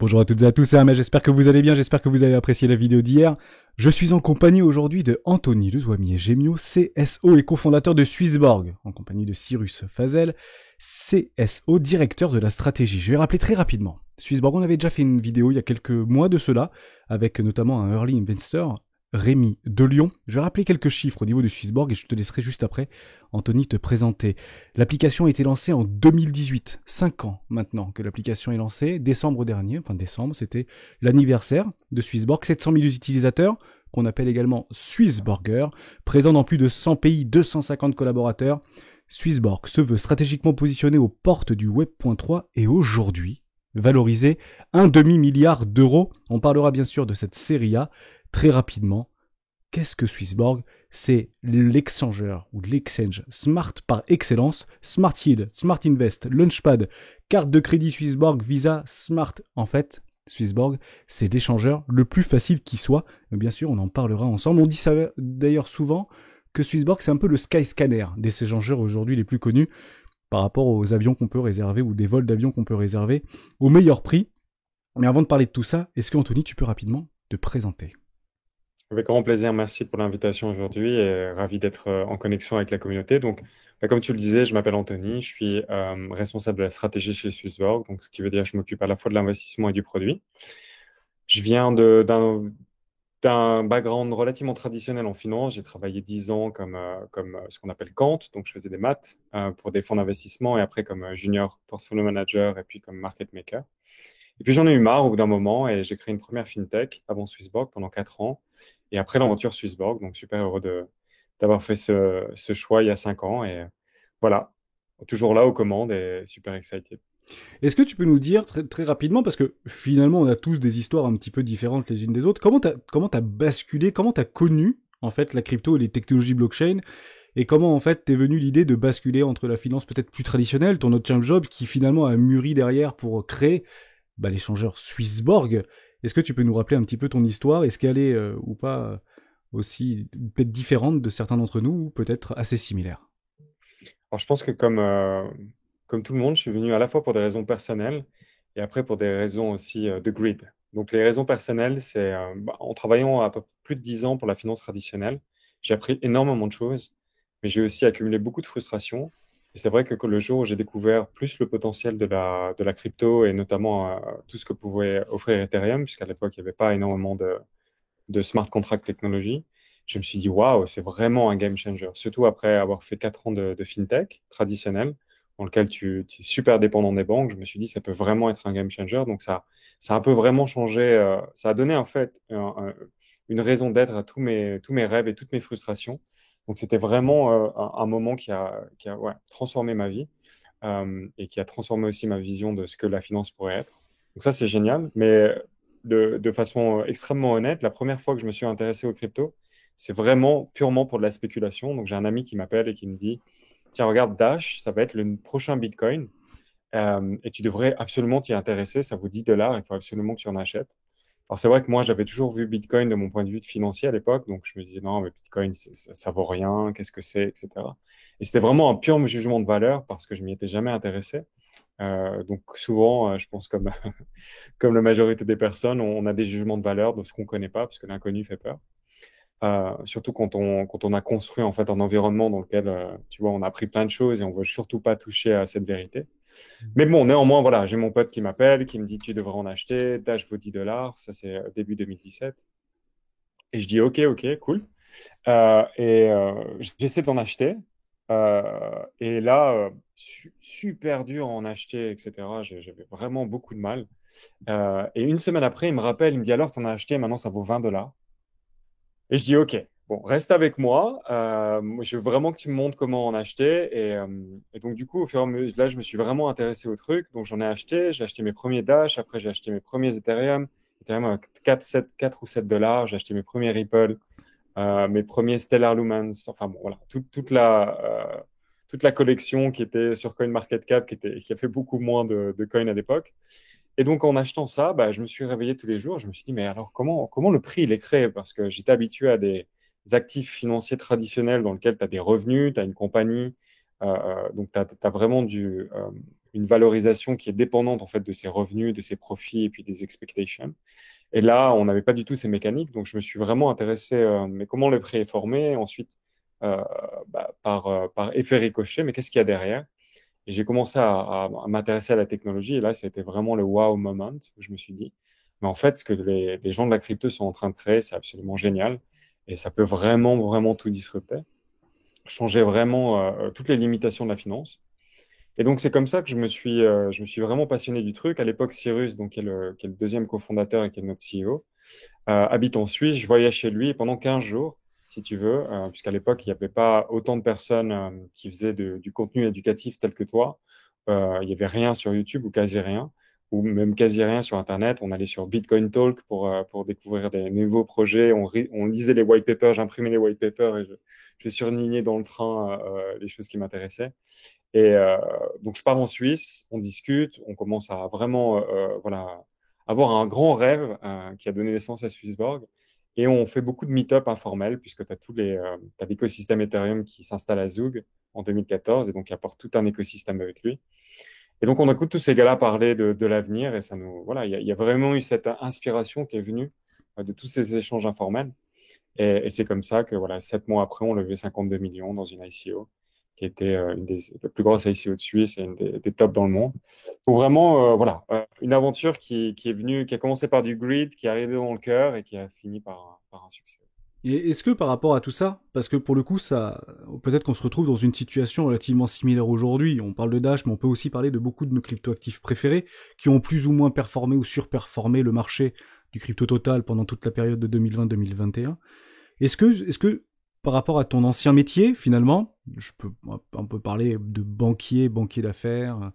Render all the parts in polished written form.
Bonjour à toutes et à tous, c'est Ahmed, j'espère que vous allez bien, j'espère que vous avez apprécié la vidéo d'hier. Je suis en compagnie aujourd'hui de Anthony Lezoimier-Gémiot, CSO et cofondateur de Swissborg, en compagnie de Cyrus Fazel, CSO, directeur de la stratégie. Je vais rappeler très rapidement. Swissborg, on avait déjà fait une vidéo il y a quelques mois de cela, avec notamment un early investor, Rémi de Lyon. Je vais rappeler quelques chiffres au niveau de Swissborg et je te laisserai juste après, Anthony, te présenter. L'application a été lancée en 2018, 5 ans maintenant que l'application est lancée. Décembre dernier, enfin décembre, c'était l'anniversaire de Swissborg. 700 000 utilisateurs, qu'on appelle également Swissborgers, présents dans plus de 100 pays, 250 collaborateurs. Swissborg se veut stratégiquement positionné aux portes du Web.3 et aujourd'hui, valorisé 1,5 milliard d'euros. On parlera bien sûr de cette série A très rapidement. Qu'est-ce que Swissborg ? C'est l'exchangeur ou l'exchange smart par excellence. Smart Yield, Smart Invest, Launchpad, carte de crédit Swissborg, Visa, Smart. En fait, Swissborg, c'est l'échangeur le plus facile qui soit. Bien sûr, on en parlera ensemble. On dit ça d'ailleurs souvent que Swissborg, c'est un peu le Skyscanner des échangeurs aujourd'hui les plus connus par rapport aux avions qu'on peut réserver ou des vols d'avions qu'on peut réserver au meilleur prix. Mais avant de parler de tout ça, est-ce que Anthony, tu peux rapidement te présenter ? Avec grand plaisir, merci pour l'invitation aujourd'hui et ravi d'être en connexion avec la communauté. Donc, comme tu le disais, je m'appelle Anthony, je suis responsable de la stratégie chez Swissborg, donc ce qui veut dire que je m'occupe à la fois de l'investissement et du produit. Je viens d'un background relativement traditionnel en finance. J'ai travaillé 10 ans comme ce qu'on appelle quant, donc je faisais des maths pour des fonds d'investissement et après comme junior portfolio manager et puis comme market maker. Et puis j'en ai eu marre au bout d'un moment et j'ai créé une première fintech avant Swissborg pendant 4 ans. Et après l'aventure Swissborg, donc super heureux d'avoir fait ce choix il y a 5 ans. Et voilà, toujours là aux commandes et super excited. Est-ce que tu peux nous dire très, très rapidement, parce que finalement on a tous des histoires un petit peu différentes les unes des autres, comment t'as basculé, comment t'as connu en fait la crypto et les technologies blockchain, et comment en fait t'es venu l'idée de basculer entre la finance peut-être plus traditionnelle, ton autre job qui finalement a mûri derrière pour créer l'échangeur Swissborg. Est-ce que tu peux nous rappeler un petit peu ton histoire? Est-ce qu'elle est ou pas aussi peut-être différente de certains d'entre nous ou peut-être assez similaire? Alors je pense que comme tout le monde, je suis venu à la fois pour des raisons personnelles et après pour des raisons aussi de grid. Donc les raisons personnelles, c'est en travaillant à peu plus de 10 ans pour la finance traditionnelle, j'ai appris énormément de choses, mais j'ai aussi accumulé beaucoup de frustration. Et c'est vrai que le jour où j'ai découvert plus le potentiel de la crypto et notamment tout ce que pouvait offrir Ethereum, puisqu'à l'époque, il n'y avait pas énormément de smart contract technology, je me suis dit, waouh, c'est vraiment un game changer. Surtout après avoir fait 4 ans de fintech traditionnel, dans lequel tu es super dépendant des banques, je me suis dit, ça peut vraiment être un game changer. Donc ça a un peu vraiment changé, ça a donné en fait une raison d'être à tous mes rêves et toutes mes frustrations. Donc c'était vraiment un moment qui a ouais, transformé ma vie et qui a transformé aussi ma vision de ce que la finance pourrait être. Donc ça, c'est génial. Mais de façon extrêmement honnête, la première fois que je me suis intéressé aux cryptos, c'est vraiment purement pour de la spéculation. Donc j'ai un ami qui m'appelle et qui me dit, tiens, regarde Dash, ça va être le prochain Bitcoin et tu devrais absolument t'y intéresser. Ça vaut 10 dollars, il faut absolument que tu en achètes. Alors c'est vrai que moi, j'avais toujours vu Bitcoin de mon point de vue de financier à l'époque, donc je me disais, non, mais Bitcoin, ça vaut rien, qu'est-ce que c'est, etc. Et c'était vraiment un pur jugement de valeur parce que je m'y étais jamais intéressé. Donc souvent, je pense comme la majorité des personnes, on a des jugements de valeur de ce qu'on ne connaît pas, parce que l'inconnu fait peur. Surtout quand on a construit en fait un environnement dans lequel, tu vois, on a appris plein de choses et on ne veut surtout pas toucher à cette vérité. Mais bon, néanmoins, voilà, j'ai mon pote qui m'appelle, qui me dit, tu devrais en acheter, Dash vaut 10 dollars, ça c'est début 2017. Et je dis, ok, ok, cool. J'essaie d'en acheter. Et là, super dur à en acheter, etc. J'avais vraiment beaucoup de mal. Et une semaine après, il me rappelle, il me dit alors, tu en as acheté, maintenant ça vaut 20 dollars. Et je dis ok, bon, reste avec moi. Moi, je veux vraiment que tu me montres comment en acheter. Et donc, du coup, au fur et à mesure, là, je me suis vraiment intéressé au truc. Donc, j'en ai acheté. J'ai acheté mes premiers Dash. Après, j'ai acheté mes premiers Ethereum. Ethereum à 4 ou 7 dollars. J'ai acheté mes premiers Ripple, mes premiers Stellar Lumens. Enfin, bon, voilà, toute la collection qui était sur CoinMarketCap, qui a fait beaucoup moins de coins à l'époque. Et donc, en achetant ça, bah, je me suis réveillé tous les jours. Je me suis dit, mais alors, comment le prix il est créé? Parce que j'étais habitué à des actifs financiers traditionnels dans lesquels tu as des revenus, tu as une compagnie. Donc, tu as vraiment une valorisation qui est dépendante en fait de ses revenus, de ses profits et puis des expectations. Et là, on n'avait pas du tout ces mécaniques, donc je me suis vraiment intéressé, mais comment le prix est formé, ensuite euh, par effet ricochet, mais qu'est-ce qu'il y a derrière? Et j'ai commencé à m'intéresser à la technologie, et là, c'était vraiment le wow moment où je me suis dit, mais en fait, ce que les gens de la crypto sont en train de créer, c'est absolument génial, et ça peut vraiment, vraiment tout disrupter, changer vraiment toutes les limitations de la finance. Et donc, c'est comme ça que je me suis vraiment passionné du truc. À l'époque, Cyrus, donc, qui est le deuxième cofondateur et qui est notre CEO, habite en Suisse. Je voyage chez lui et pendant 15 jours, si tu veux, puisqu'à l'époque, il n'y avait pas autant de personnes qui faisaient du contenu éducatif tel que toi. Il n'y avait rien sur YouTube ou quasi rien, ou même quasi rien sur Internet. On allait sur Bitcoin Talk pour découvrir des nouveaux projets. On lisait les white papers, j'imprimais les white papers et je surlignais dans le train les choses qui m'intéressaient. Et donc, je pars en Suisse, on discute, on commence à vraiment voilà, avoir un grand rêve qui a donné naissance à Swissborg. Et on fait beaucoup de meet-up informels, puisque tu as t'as l'écosystème Ethereum qui s'installe à Zug en 2014, et donc il apporte tout un écosystème avec lui. Et donc, on écoute tous ces gars-là parler de l'avenir, et ça nous, voilà, il y a vraiment eu cette inspiration qui est venue de tous ces échanges informels. Et c'est comme ça que, voilà, 7 mois après, on levait 52 millions dans une ICO, qui était une des la plus grosses ICO de Suisse et une des tops dans le monde. Donc vraiment, voilà, une aventure qui est venue, qui a commencé par du greed, qui est arrivée dans le cœur et qui a fini par un succès. Et est-ce que par rapport à tout ça, parce que pour le coup, ça, peut-être qu'on se retrouve dans une situation relativement similaire aujourd'hui. On parle de Dash, mais on peut aussi parler de beaucoup de nos cryptoactifs préférés qui ont plus ou moins performé ou surperformé le marché du crypto total pendant toute la période de 2020-2021. Est-ce que, par rapport à ton ancien métier, finalement, je peux un peu parler de banquier d'affaires,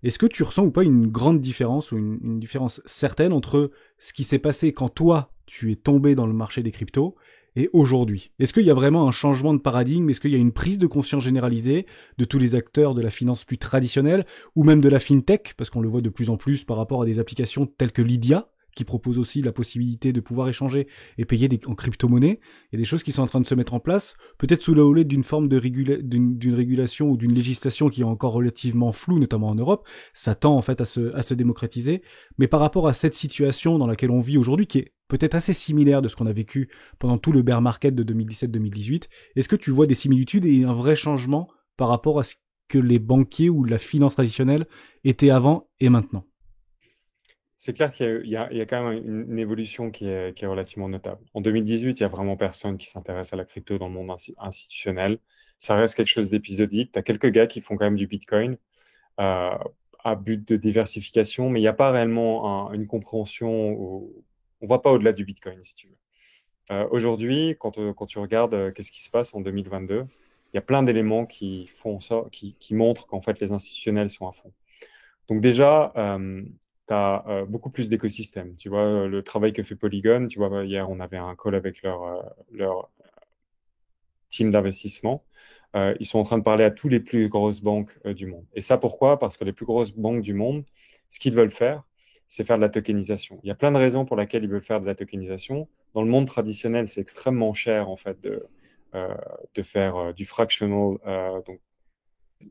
est-ce que tu ressens ou pas une grande différence ou une différence certaine entre ce qui s'est passé quand toi, tu es tombé dans le marché des cryptos et aujourd'hui? Est-ce qu'il y a vraiment un changement de paradigme? Est-ce qu'il y a une prise de conscience généralisée de tous les acteurs de la finance plus traditionnelle ou même de la fintech, parce qu'on le voit de plus en plus par rapport à des applications telles que Lydia, qui propose aussi la possibilité de pouvoir échanger et payer en crypto-monnaie. Il y a des choses qui sont en train de se mettre en place, peut-être sous la houlette d'une forme d'une régulation ou d'une législation qui est encore relativement floue, notamment en Europe. Ça tend en fait à se démocratiser. Mais par rapport à cette situation dans laquelle on vit aujourd'hui, qui est peut-être assez similaire de ce qu'on a vécu pendant tout le bear market de 2017-2018, est-ce que tu vois des similitudes et un vrai changement par rapport à ce que les banquiers ou la finance traditionnelle étaient avant et maintenant? C'est clair qu'il y a quand même une évolution qui est relativement notable. En 2018, il y a vraiment personne qui s'intéresse à la crypto dans le monde institutionnel. Ça reste quelque chose d'épisodique. Tu as quelques gars qui font quand même du Bitcoin euh, à but de diversification, mais il n'y a pas réellement une compréhension. On ne va pas au-delà du Bitcoin, si tu veux. Aujourd'hui, quand tu regardes qu'est-ce qui se passe en 2022, il y a plein d'éléments qui font ça, qui montrent qu'en fait les institutionnels sont à fond. Donc déjà, tu as beaucoup plus d'écosystèmes. Tu vois, le travail que fait Polygon, tu vois, hier, on avait un call avec leur team d'investissement. Ils sont en train de parler à toutes les plus grosses banques du monde. Et ça, pourquoi? Parce que les plus grosses banques du monde, ce qu'ils veulent faire, c'est faire de la tokenisation. Il y a plein de raisons pour lesquelles ils veulent faire de la tokenisation. Dans le monde traditionnel, c'est extrêmement cher, en fait, de faire du fractional, donc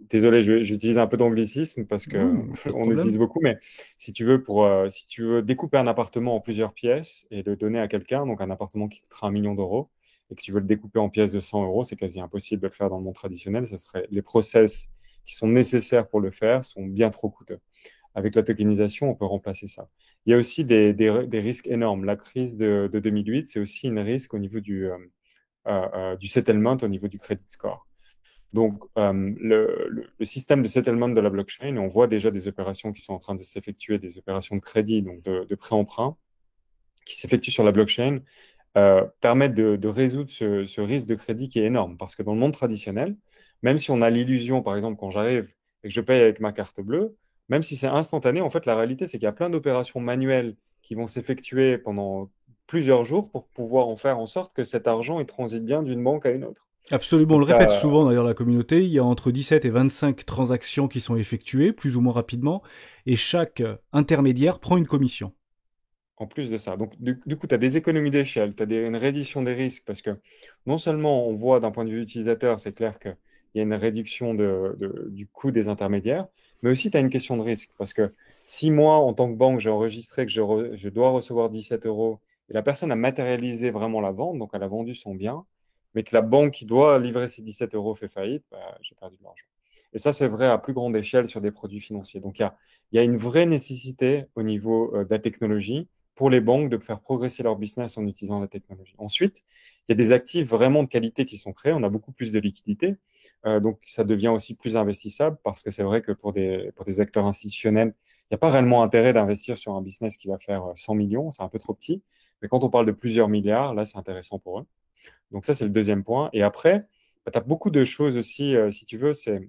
désolé, j'utilise un peu d'anglicisme parce que Non, pas de on utilise problème. beaucoup, mais si tu veux si tu veux découper un appartement en plusieurs pièces et le donner à quelqu'un, donc un appartement qui coûtera 1 million d'euros, et que tu veux le découper en pièces de 100 euros, c'est quasi impossible de le faire dans le monde traditionnel. Les process qui sont nécessaires pour le faire sont bien trop coûteux. Avec la tokenisation, on peut remplacer ça. Il y a aussi des risques énormes. La crise de 2008, c'est aussi un risque au niveau du settlement, au niveau du credit score. Donc, le système de settlement de la blockchain, on voit déjà des opérations qui sont en train de s'effectuer, des opérations de crédit, donc de prêt-emprunt, qui s'effectuent sur la blockchain, permettent de résoudre ce risque de crédit qui est énorme. Parce que dans le monde traditionnel, même si on a l'illusion, par exemple, quand j'arrive et que je paye avec ma carte bleue, même si c'est instantané, en fait, la réalité, c'est qu'il y a plein d'opérations manuelles qui vont s'effectuer pendant plusieurs jours pour pouvoir en faire en sorte que cet argent il transite bien d'une banque à une autre. Absolument, on Donc, le répète souvent d'ailleurs la communauté, il y a entre 17 et 25 transactions qui sont effectuées, plus ou moins rapidement, et chaque intermédiaire prend une commission. en plus de ça. Donc, du coup, tu as des économies d'échelle, tu as une reddition des risques parce que non seulement on voit d'un point de vue utilisateur, c'est clair qu'il il y a une réduction du coût des intermédiaires, mais aussi tu as une question de risque. Parce que si moi, en tant que banque, j'ai enregistré que je dois recevoir 17 euros et la personne a matérialisé vraiment la vente, donc elle a vendu son bien, mais que la banque qui doit livrer ces 17 euros fait faillite, bah, j'ai perdu de l'argent. Et ça, c'est vrai à plus grande échelle sur des produits financiers. Donc, il y a une vraie nécessité au niveau de la technologie pour les banques de faire progresser leur business en utilisant la technologie. Ensuite, il y a des actifs vraiment de qualité qui sont créés. On a beaucoup plus de liquidités. Donc, ça devient aussi plus investissable parce que c'est vrai que pour des acteurs institutionnels, il n'y a pas réellement intérêt d'investir sur un business qui va faire 100 millions. C'est un peu trop petit. Mais quand on parle de plusieurs milliards, là, c'est intéressant pour eux. Donc, ça, c'est le deuxième point. Et après, bah, tu as beaucoup de choses aussi, si tu veux, c'est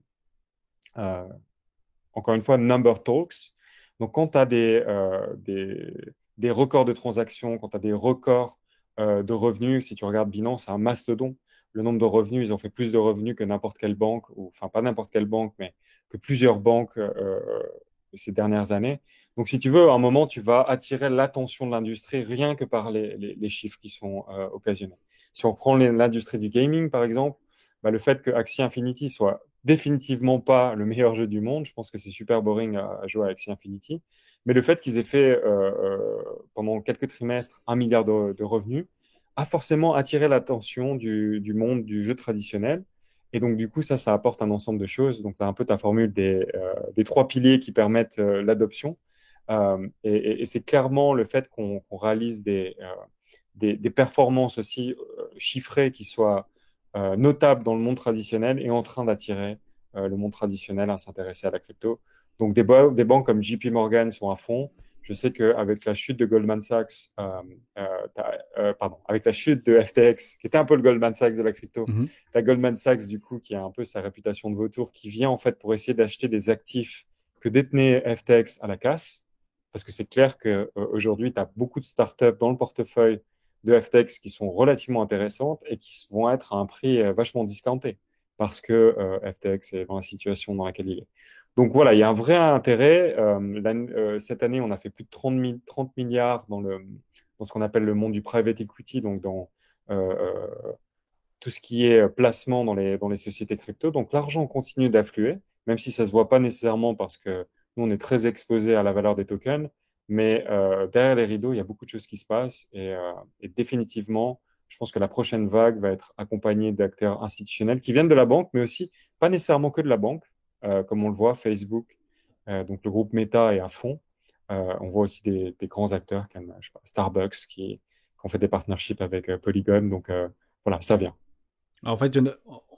euh, encore une fois, number talks. Donc, quand tu as des records de transactions, quand tu as des records de revenus, si tu regardes Binance, c'est un mastodon. Le nombre de revenus, ils ont fait plus de revenus que n'importe quelle banque, ou enfin pas n'importe quelle banque, mais que plusieurs banques ces dernières années. Donc, si tu veux, à un moment, tu vas attirer l'attention de l'industrie rien que par les chiffres qui sont occasionnés. Si on prend l'industrie du gaming, par exemple, bah, le fait que Axie Infinity soit définitivement pas le meilleur jeu du monde, je pense que c'est super boring à jouer à Axie Infinity, mais le fait qu'ils aient fait pendant quelques trimestres 1 milliard de revenus a forcément attiré l'attention du monde du jeu traditionnel. Et donc, du coup, ça apporte un ensemble de choses. Donc, tu as un peu ta formule des trois piliers qui permettent l'adoption. Et c'est clairement le fait qu'on réalise des performances aussi chiffrées qui soient notables dans le monde traditionnel et en train d'attirer le monde traditionnel à s'intéresser à la crypto. Donc, des banques comme JP Morgan sont à fond. Je sais qu'avec la chute de Goldman Sachs, pardon, avec la chute de FTX, qui était un peu le Goldman Sachs de la crypto, tu as Goldman Sachs, du coup, qui a un peu sa réputation de vautour, qui vient en fait pour essayer d'acheter des actifs que détenait FTX à la casse. Parce que c'est clair qu'aujourd'hui, tu as beaucoup de startups dans le portefeuille de FTX qui sont relativement intéressantes et qui vont être à un prix vachement discounté parce que FTX est dans la situation dans laquelle il est. Donc voilà, il y a un vrai intérêt. Cette année, on a fait plus de 30 milliards dans ce qu'on appelle le monde du private equity, donc dans tout ce qui est placement dans les sociétés crypto. Donc l'argent continue d'affluer, même si ça ne se voit pas nécessairement parce que nous, on est très exposé à la valeur des tokens. Mais derrière les rideaux, il y a beaucoup de choses qui se passent et définitivement, je pense que la prochaine vague va être accompagnée d'acteurs institutionnels qui viennent de la banque, mais aussi pas nécessairement que de la banque, comme on le voit, Facebook, donc le groupe Meta est à fond. On voit aussi des grands acteurs comme je sais pas, Starbucks qui ont fait des partnerships avec Polygon. Donc voilà, ça vient. Alors, en fait,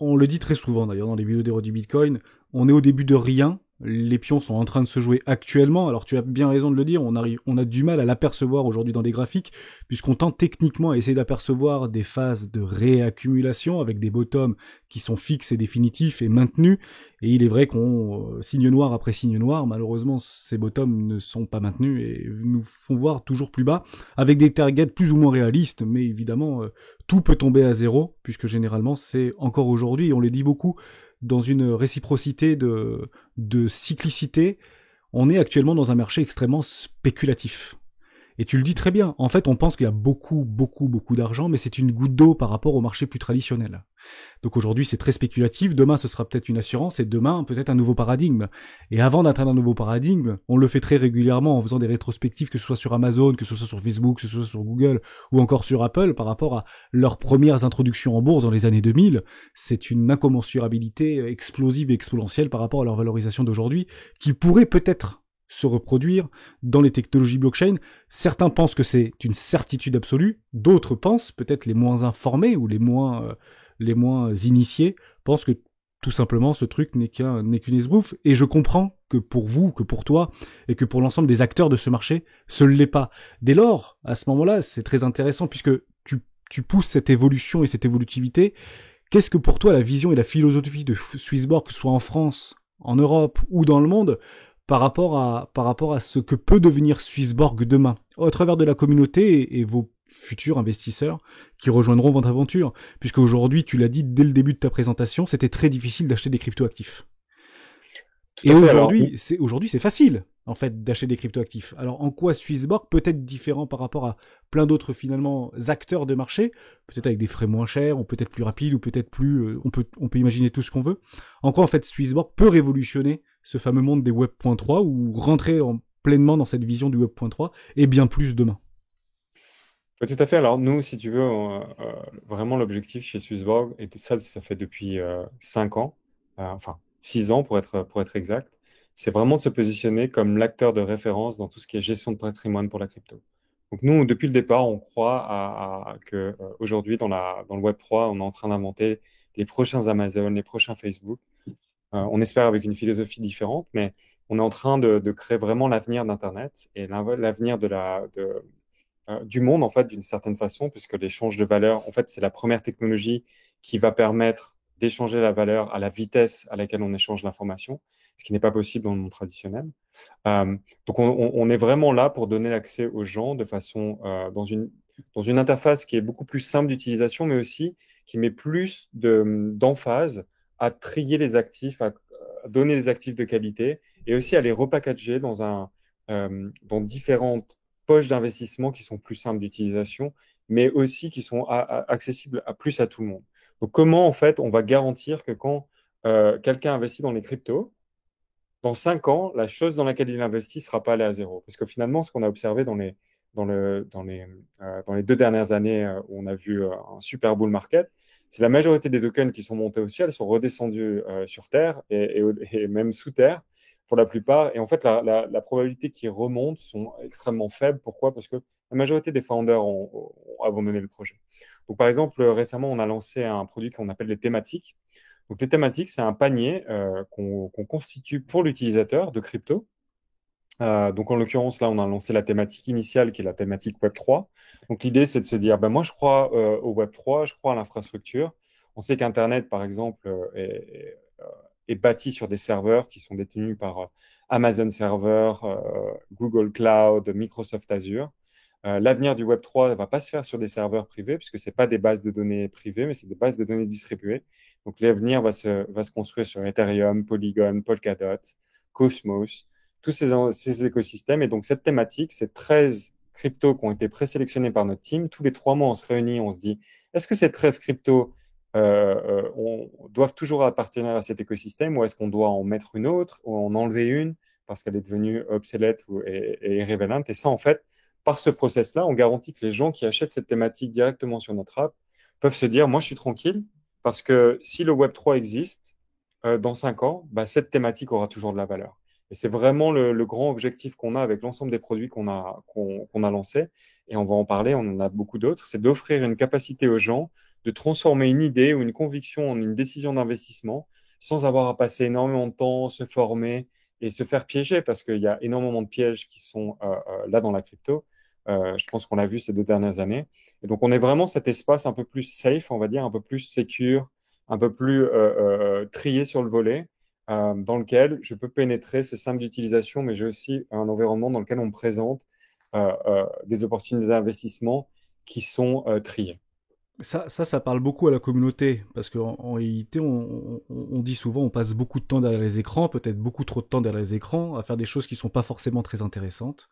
on le dit très souvent d'ailleurs dans les vidéos d'Héros du Bitcoin, on est au début de rien. Les pions sont en train de se jouer actuellement. Alors tu as bien raison de le dire, on a du mal à l'apercevoir aujourd'hui dans des graphiques, puisqu'on tente techniquement à essayer d'apercevoir des phases de réaccumulation avec des bottoms qui sont fixes et définitifs et maintenus. Et il est vrai qu'on signe noir après signe noir, malheureusement ces bottoms ne sont pas maintenus et nous font voir toujours plus bas, avec des targets plus ou moins réalistes, mais évidemment tout peut tomber à zéro, puisque généralement c'est encore aujourd'hui, et on le dit beaucoup, dans une réciprocité de cyclicité, on est actuellement dans un marché extrêmement spéculatif. Et tu le dis très bien, en fait on pense qu'il y a beaucoup d'argent, mais c'est une goutte d'eau par rapport au marché plus traditionnel. Donc aujourd'hui c'est très spéculatif, demain ce sera peut-être une assurance, et demain peut-être un nouveau paradigme. Et avant d'atteindre un nouveau paradigme, on le fait très régulièrement en faisant des rétrospectives, que ce soit sur Amazon, que ce soit sur Facebook, que ce soit sur Google, ou encore sur Apple, par rapport à leurs premières introductions en bourse dans les années 2000, c'est une incommensurabilité explosive et exponentielle par rapport à leur valorisation d'aujourd'hui, qui pourrait peut-être se reproduire dans les technologies blockchain. Certains pensent que c'est une certitude absolue, d'autres pensent, peut-être les moins informés ou les moins initiés, pensent que tout simplement ce truc n'est qu'une esbrouffe. Et je comprends que pour vous, que pour toi, et que pour l'ensemble des acteurs de ce marché, ce ne l'est pas. Dès lors, à ce moment-là, c'est très intéressant puisque tu pousses cette évolution et cette évolutivité. Qu'est-ce que pour toi la vision et la philosophie de Swissborg, que ce soit en France, en Europe ou dans le monde, par rapport à ce que peut devenir Swissborg demain, au travers de la communauté et vos futurs investisseurs qui rejoindront votre aventure, puisque aujourd'hui, tu l'as dit dès le début de ta présentation, c'était très difficile d'acheter des crypto-actifs. Et aujourd'hui, c'est facile. en fait, d'acheter des cryptoactifs. Alors, en quoi Swissborg peut être différent par rapport à plein d'autres, finalement, acteurs de marché, peut-être avec des frais moins chers, ou peut-être plus rapides, ou peut-être plus, on peut imaginer tout ce qu'on veut. En quoi, en fait, Swissborg peut révolutionner ce fameux monde des Web.3 ou rentrer pleinement dans cette vision du Web.3 et bien plus demain. Ouais, tout à fait. Alors nous, si tu veux, vraiment l'objectif chez Swissborg, et tout ça, ça fait depuis 5 ans, enfin 6 ans pour être exact, c'est vraiment de se positionner comme l'acteur de référence dans tout ce qui est gestion de patrimoine pour la crypto. Donc nous, depuis le départ, on croit que aujourd'hui, dans le Web3, on est en train d'inventer les prochains Amazon, les prochains Facebook. On espère avec une philosophie différente, mais on est en train de créer vraiment l'avenir d'Internet et l'avenir du monde, en fait, d'une certaine façon, puisque l'échange de valeur, en fait, c'est la première technologie qui va permettre d'échanger la valeur à la vitesse à laquelle on échange l'information, ce qui n'est pas possible dans le monde traditionnel. Euh, donc, on est vraiment là pour donner l'accès aux gens de façon, dans une interface qui est beaucoup plus simple d'utilisation, mais aussi qui met plus d'emphase à trier les actifs, à donner des actifs de qualité et aussi à les repackager dans différentes poches d'investissement qui sont plus simples d'utilisation, mais aussi qui sont accessibles plus à tout le monde. Donc, comment, en fait, on va garantir que quand quelqu'un investit dans les cryptos, dans 5 ans, la chose dans laquelle il investit ne sera pas allée à zéro. Parce que finalement, ce qu'on a observé dans les 2 dernières années où on a vu un super bull market, c'est la majorité des tokens qui sont montés au ciel sont redescendus sur Terre et même sous Terre pour la plupart. Et en fait, la probabilité qu'ils remontent sont extrêmement faibles. Pourquoi? Parce que la majorité des founders ont abandonné le projet. Donc, par exemple, récemment, on a lancé un produit qu'on appelle les thématiques. Donc, les thématiques, c'est un panier qu'on constitue pour l'utilisateur de crypto. Donc, en l'occurrence, là, on a lancé la thématique initiale qui est la thématique Web3. Donc, l'idée, c'est de se dire, ben, moi, je crois au Web3, je crois à l'infrastructure. On sait qu'Internet, par exemple, est bâti sur des serveurs qui sont détenus par Amazon Server, Google Cloud, Microsoft Azure. L'avenir du Web3 ne va pas se faire sur des serveurs privés, puisque ce n'est pas des bases de données privées, mais c'est des bases de données distribuées. Donc, l'avenir va se construire sur Ethereum, Polygon, Polkadot, Cosmos, tous ces écosystèmes. Et donc, cette thématique, c'est 13 cryptos qui ont été présélectionnés par notre team. Tous les 3 mois, on se réunit, on se dit, est-ce que ces 13 cryptos doivent toujours appartenir à cet écosystème ou est-ce qu'on doit en mettre une autre ou en enlever une parce qu'elle est devenue obsolète et irrévélante? Et ça, en fait, par ce process-là, on garantit que les gens qui achètent cette thématique directement sur notre app peuvent se dire, moi, je suis tranquille parce que si le Web3 existe, dans 5 ans, bah, cette thématique aura toujours de la valeur. Et c'est vraiment le grand objectif qu'on a avec l'ensemble des produits qu'on a lancés. Et on va en parler, on en a beaucoup d'autres. C'est d'offrir une capacité aux gens de transformer une idée ou une conviction en une décision d'investissement sans avoir à passer énormément de temps, se former et se faire piéger parce qu'il y a énormément de pièges qui sont là dans la crypto. Je pense qu'on l'a vu ces 2 dernières années. Et donc, on est vraiment cet espace un peu plus safe, on va dire, un peu plus secure, un peu plus trié sur le volet, dans lequel je peux pénétrer, c'est simple d'utilisation, mais j'ai aussi un environnement dans lequel on me présente des opportunités d'investissement qui sont triées. Ça parle beaucoup à la communauté, parce qu'en réalité, on dit souvent, on passe beaucoup de temps derrière les écrans, peut-être beaucoup trop de temps derrière les écrans, à faire des choses qui sont pas forcément très intéressantes.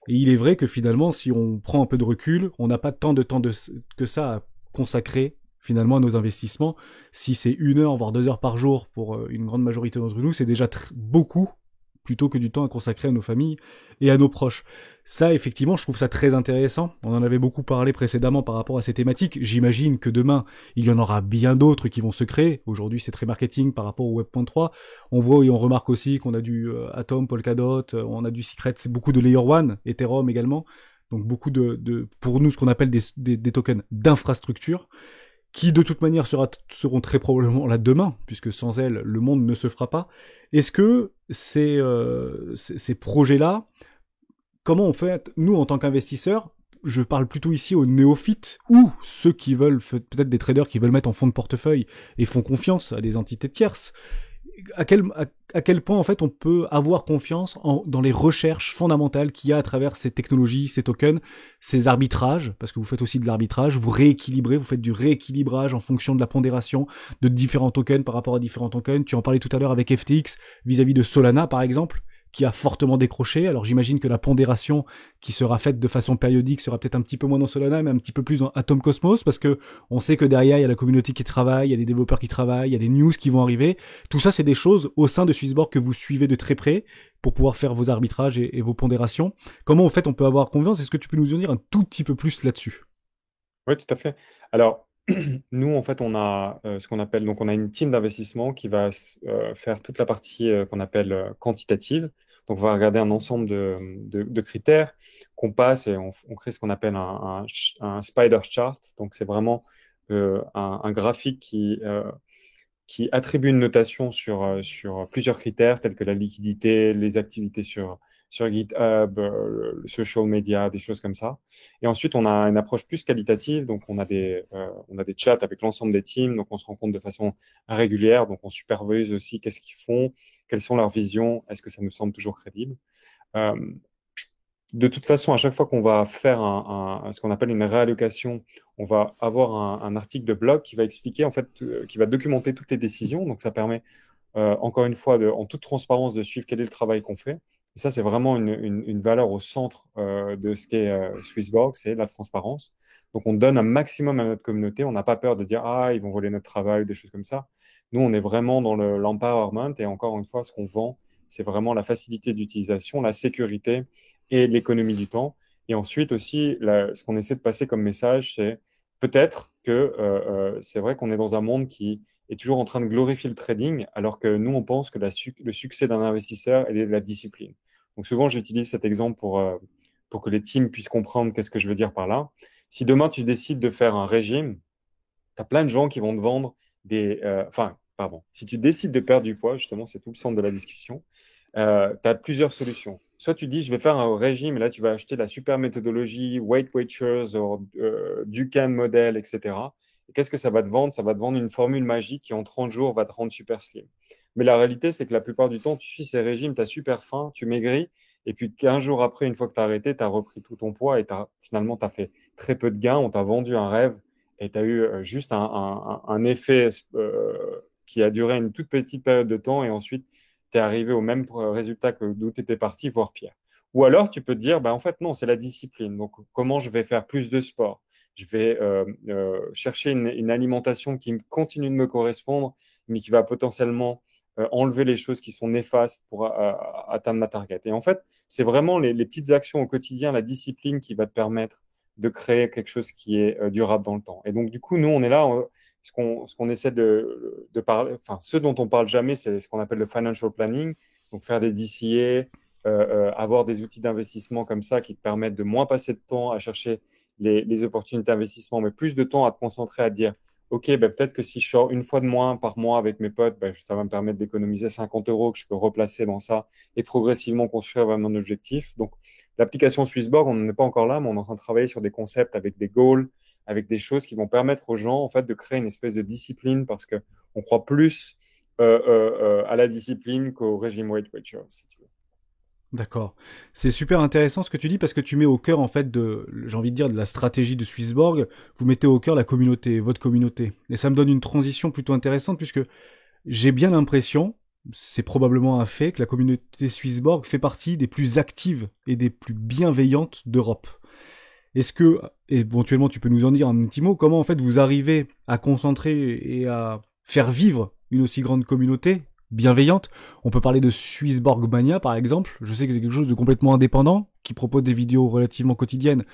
Et il est vrai que finalement, si on prend un peu de recul, on n'a pas tant de temps que ça à consacrer finalement à nos investissements. Si c'est 1 heure, voire 2 heures par jour pour une grande majorité d'entre nous, c'est déjà beaucoup, plutôt que du temps à consacrer à nos familles et à nos proches. Ça, effectivement, je trouve ça très intéressant. On en avait beaucoup parlé précédemment par rapport à ces thématiques. J'imagine que demain, il y en aura bien d'autres qui vont se créer. Aujourd'hui, c'est très marketing par rapport au Web.3. On voit et on remarque aussi qu'on a du Atom, Polkadot, on a du Secret, c'est beaucoup de Layer 1, Ethereum également. Donc beaucoup pour nous, ce qu'on appelle des tokens d'infrastructure, qui de toute manière seront très probablement là demain, puisque sans elles, le monde ne se fera pas. Est-ce que ces projets-là, comment on fait, nous, en tant qu'investisseurs, je parle plutôt ici aux néophytes, ou ceux qui veulent, peut-être des traders qui veulent mettre en fonds de portefeuille et font confiance à des entités tierces, à quel point en fait on peut avoir confiance dans les recherches fondamentales qu'il y a à travers ces technologies, ces tokens, ces arbitrages, parce que vous faites aussi de l'arbitrage, vous rééquilibrez, vous faites du rééquilibrage en fonction de la pondération de différents tokens par rapport à différents tokens. Tu en parlais tout à l'heure avec FTX vis-à-vis de Solana par exemple. qui a fortement décroché. Alors j'imagine que la pondération qui sera faite de façon périodique sera peut-être un petit peu moins dans Solana, mais un petit peu plus dans Atom Cosmos, parce que on sait que derrière il y a la communauté qui travaille, il y a des développeurs qui travaillent, il y a des news qui vont arriver. Tout ça, c'est des choses au sein de Swissborg que vous suivez de très près pour pouvoir faire vos arbitrages et vos pondérations. Comment en fait on peut avoir confiance? Est-ce que tu peux nous en dire un tout petit peu plus là-dessus? Oui, tout à fait. Alors, nous, en fait, on a ce qu'on appelle, donc on a une team d'investissement qui va faire toute la partie qu'on appelle quantitative. Donc, on va regarder un ensemble de critères qu'on passe et on crée ce qu'on appelle un spider chart. Donc, c'est vraiment un graphique qui attribue une notation sur plusieurs critères tels que la liquidité, les activités sur GitHub, le social media, des choses comme ça. Et ensuite, on a une approche plus qualitative, donc on a des chats avec l'ensemble des teams, donc on se rencontre de façon régulière, donc on supervise aussi qu'est-ce qu'ils font, quelles sont leurs visions, est-ce que ça nous semble toujours crédible. Euh, de toute façon, à chaque fois qu'on va faire ce qu'on appelle une réallocation, on va avoir un article de blog qui va expliquer, en fait, qui va documenter toutes les décisions. Donc, ça permet, encore une fois, en toute transparence, de suivre quel est le travail qu'on fait. Et ça, c'est vraiment une valeur au centre de ce qu'est Swissborg, c'est la transparence. Donc, on donne un maximum à notre communauté. On n'a pas peur de dire, ah, ils vont voler notre travail, des choses comme ça. Nous, on est vraiment dans l'empowerment. Et encore une fois, ce qu'on vend, c'est vraiment la facilité d'utilisation, la sécurité et l'économie du temps. Et ensuite aussi, ce qu'on essaie de passer comme message, c'est peut-être que c'est vrai qu'on est dans un monde qui est toujours en train de glorifier le trading, alors que nous, on pense que le succès d'un investisseur, elle est de la discipline. Donc souvent, j'utilise cet exemple pour que les teams puissent comprendre qu'est-ce que je veux dire par là. Si demain, tu décides de faire un régime, tu as plein de gens qui vont te vendre pardon, si tu décides de perdre du poids, justement, c'est tout le centre de la discussion, tu as plusieurs solutions. Soit tu dis, je vais faire un régime, et là, tu vas acheter la super méthodologie, Weight Watchers, Dukan Model, etc. Et qu'est-ce que ça va te vendre? Ça va te vendre une formule magique qui, en 30 jours, va te rendre super slim. Mais la réalité, c'est que la plupart du temps, tu suis ces régimes, tu as super faim, tu maigris, et puis 15 jours après, une fois que tu as arrêté, tu as repris tout ton poids et finalement, tu as fait très peu de gains, on t'a vendu un rêve et tu as eu juste un effet qui a duré une toute petite période de temps et ensuite tu es arrivé au même résultat que d'où tu étais parti, voire pire. Ou alors tu peux te dire, bah, en fait non, c'est la discipline. Donc comment je vais faire plus de sport? Je vais chercher une alimentation qui continue de me correspondre, mais qui va potentiellement enlever les choses qui sont néfastes pour atteindre ma target. Et en fait, c'est vraiment les petites actions au quotidien, la discipline qui va te permettre de créer quelque chose qui est durable dans le temps. Et donc, du coup, nous, on est là, ce qu'on essaie de parler, enfin, ce dont on parle jamais, c'est ce qu'on appelle le financial planning. Donc, faire des DCA, avoir des outils d'investissement comme ça qui te permettent de moins passer de temps à chercher les opportunités d'investissement, mais plus de temps à te concentrer à te dire, OK, ben, peut-être que si je sors une fois de moins par mois avec mes potes, ben, ça va me permettre d'économiser 50 euros que je peux replacer dans ça et progressivement construire vers mon objectif. Donc, l'application Swissborg, on n'en est pas encore là, mais on est en train de travailler sur des concepts avec des goals, avec des choses qui vont permettre aux gens en fait de créer une espèce de discipline parce que on croit plus à la discipline qu'au régime Weight Watchers, si tu veux. D'accord. C'est super intéressant ce que tu dis parce que tu mets au cœur en fait j'ai envie de dire de la stratégie de Swissborg, vous mettez au cœur la communauté, votre communauté. Et ça me donne une transition plutôt intéressante puisque j'ai bien l'impression, c'est probablement un fait, que la communauté Swissborg fait partie des plus actives et des plus bienveillantes d'Europe. Est-ce que, éventuellement tu peux nous en dire un petit mot, comment en fait vous arrivez à concentrer et à faire vivre une aussi grande communauté bienveillante? On peut parler de Swissborg Mania par exemple, je sais que c'est quelque chose de complètement indépendant, qui propose des vidéos relativement quotidiennes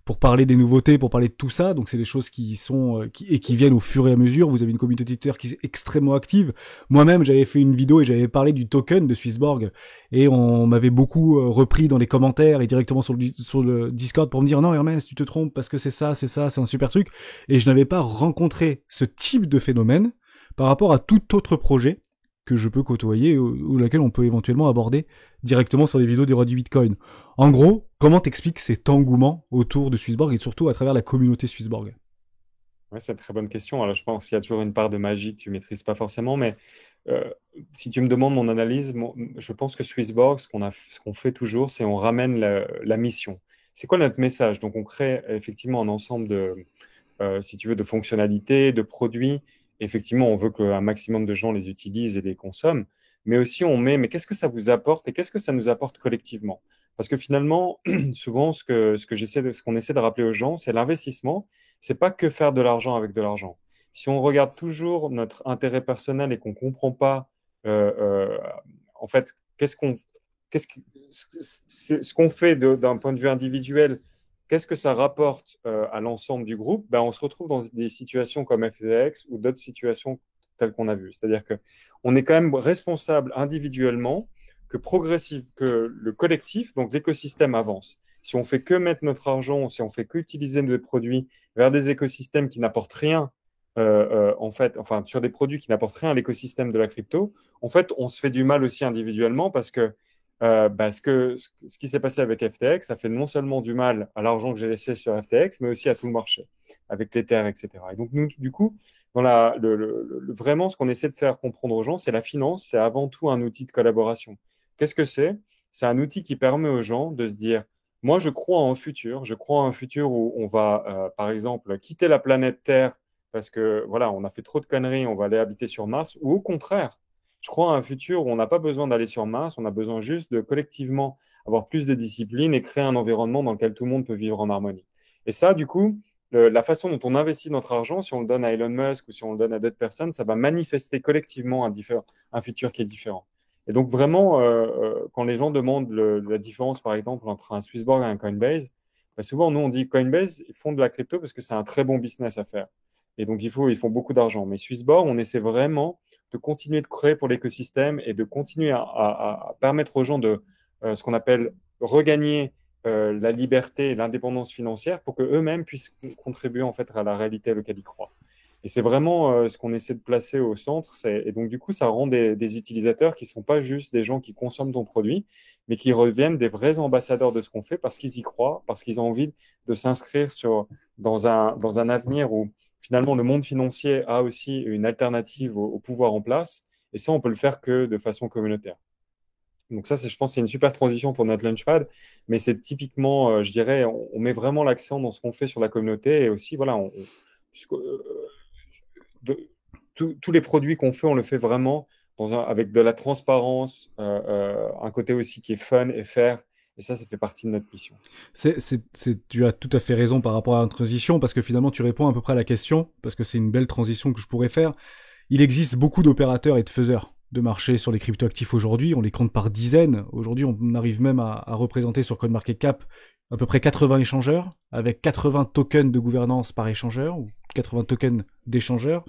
pour parler des nouveautés, pour parler de tout ça. Donc c'est des choses qui sont qui viennent au fur et à mesure. Vous avez une communauté Twitter qui est extrêmement active. Moi-même, j'avais fait une vidéo et j'avais parlé du token de Swissborg et on m'avait beaucoup repris dans les commentaires et directement sur le Discord pour me dire non Hermès, tu te trompes parce que c'est un super truc. Et je n'avais pas rencontré ce type de phénomène par rapport à tout autre projet que je peux côtoyer ou laquelle on peut éventuellement aborder directement sur les vidéos des rois du Bitcoin. En gros, comment t'expliques cet engouement autour de Swissborg et surtout à travers la communauté Swissborg? Ouais, c'est une très bonne question. Alors, je pense qu'il y a toujours une part de magie que tu maîtrises pas forcément, mais euh, si tu me demandes mon analyse, je pense que Swissborg, ce qu'on fait toujours, c'est on ramène la mission. C'est quoi notre message? Donc, on crée effectivement un ensemble si tu veux, de fonctionnalités, de produits. Effectivement, on veut qu'un maximum de gens les utilisent et les consomment. mais aussi on met, mais qu'est-ce que ça vous apporte et qu'est-ce que ça nous apporte collectivement? Parce que finalement, souvent, ce qu'on essaie de rappeler aux gens, c'est l'investissement. C'est pas que faire de l'argent avec de l'argent. Si on regarde toujours notre intérêt personnel et qu'on comprend pas, en fait, qu'est-ce que- ce qu'on fait d'un point de vue individuel, qu'est-ce que ça rapporte à l'ensemble du groupe? Ben, on se retrouve dans des situations comme FTX ou d'autres situations telles qu'on a vues. C'est-à-dire que on est quand même responsable individuellement que le collectif, donc l'écosystème avance. Si on fait que mettre notre argent, si on fait que utiliser nos produits vers des écosystèmes qui n'apportent rien, en fait, enfin, sur des produits qui n'apportent rien à l'écosystème de la crypto, en fait, on se fait du mal aussi individuellement ce qui s'est passé avec FTX, ça fait non seulement du mal à l'argent que j'ai laissé sur FTX, mais aussi à tout le marché, avec l'Ether, etc. Et donc, nous, du coup, vraiment, ce qu'on essaie de faire comprendre aux gens, c'est la finance, c'est avant tout un outil de collaboration. Qu'est-ce que c'est? C'est un outil qui permet aux gens de se dire, moi, je crois en un futur où on va, par exemple, quitter la planète Terre parce que, voilà, on a fait trop de conneries, on va aller habiter sur Mars, ou au contraire, je crois à un futur où on n'a pas besoin d'aller sur Mars, on a besoin juste de collectivement avoir plus de discipline et créer un environnement dans lequel tout le monde peut vivre en harmonie. Et ça, du coup, la façon dont on investit notre argent, si on le donne à Elon Musk ou si on le donne à d'autres personnes, ça va manifester collectivement un futur qui est différent. Et donc vraiment, quand les gens demandent la différence, par exemple, entre un Swissborg et un Coinbase, bah, souvent, nous, on dit Coinbase, ils font de la crypto parce que c'est un très bon business à faire. Et donc, ils font beaucoup d'argent. Mais Swissborg, on essaie vraiment de continuer de créer pour l'écosystème et de continuer à permettre aux gens de ce qu'on appelle regagner la liberté et l'indépendance financière pour qu'eux-mêmes puissent contribuer en fait à la réalité à laquelle ils croient. Et c'est vraiment ce qu'on essaie de placer au centre. Et donc, du coup, ça rend des utilisateurs qui ne sont pas juste des gens qui consomment ton produit, mais qui reviennent des vrais ambassadeurs de ce qu'on fait parce qu'ils y croient, parce qu'ils ont envie de s'inscrire dans un avenir où finalement le monde financier a aussi une alternative au pouvoir en place. Et ça, on peut le faire que de façon communautaire. Donc ça, je pense, c'est une super transition pour notre Launchpad, mais c'est typiquement, je dirais, on met vraiment l'accent dans ce qu'on fait sur la communauté et aussi, voilà, puisque, tous les produits qu'on fait, on le fait vraiment avec de la transparence, un côté aussi qui est fun et fair, et ça fait partie de notre mission. Tu as tout à fait raison par rapport à la transition, parce que finalement tu réponds à peu près à la question, parce que c'est une belle transition que je pourrais faire. Il existe beaucoup d'opérateurs et de faiseurs de marché sur les cryptoactifs aujourd'hui, on les compte par dizaines. Aujourd'hui, on arrive même à représenter sur CoinMarketCap à peu près 80 échangeurs, avec 80 tokens de gouvernance par échangeur, ou 80 tokens d'échangeurs.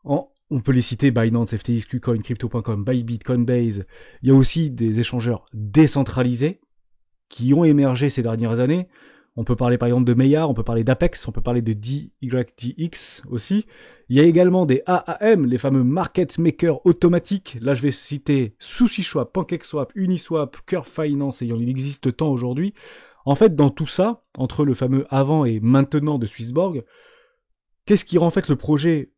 On peut les citer, Binance, FTX, KuCoin, Crypto.com, Bybit, Coinbase. Il y a aussi des échangeurs décentralisés qui ont émergé ces dernières années. On peut parler par exemple de Maillard, on peut parler d'Apex, on peut parler de DYDX aussi. Il y a également des AAM, les fameux market makers automatiques. Là, je vais citer SushiSwap, PancakeSwap, Uniswap, Curve Finance, et il existe tant aujourd'hui. En fait, dans tout ça, entre le fameux avant et maintenant de Swissborg, qu'est-ce qui rend en fait le projet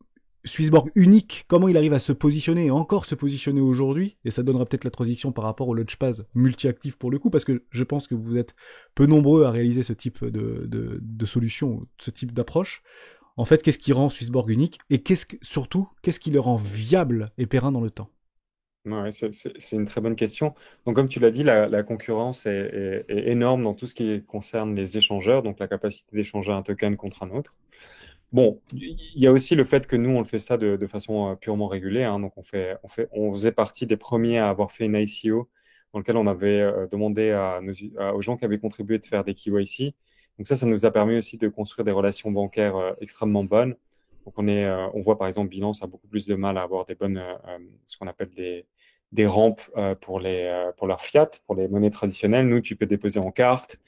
Swissborg unique, comment il arrive à se positionner et encore se positionner aujourd'hui, et ça donnera peut-être la transition par rapport au Launchpad multi-actif pour le coup, parce que je pense que vous êtes peu nombreux à réaliser ce type de solution, ce type d'approche. En fait, qu'est-ce qui rend Swissborg unique, et surtout, qu'est-ce qui le rend viable et périn dans le temps? Ouais, c'est une très bonne question. Donc, comme tu l'as dit, la concurrence est énorme dans tout ce qui concerne les échangeurs, donc la capacité d'échanger un token contre un autre. Bon, il y a aussi le fait que nous, on le fait ça de façon purement régulée, hein. Donc, on faisait partie des premiers à avoir fait une ICO dans lequel on avait demandé aux gens qui avaient contribué de faire des KYC. Donc, ça nous a permis aussi de construire des relations bancaires extrêmement bonnes. Donc, on voit par exemple Binance a beaucoup plus de mal à avoir des bonnes, ce qu'on appelle des rampes pour leur fiat, pour les monnaies traditionnelles. Nous, tu peux déposer en carte.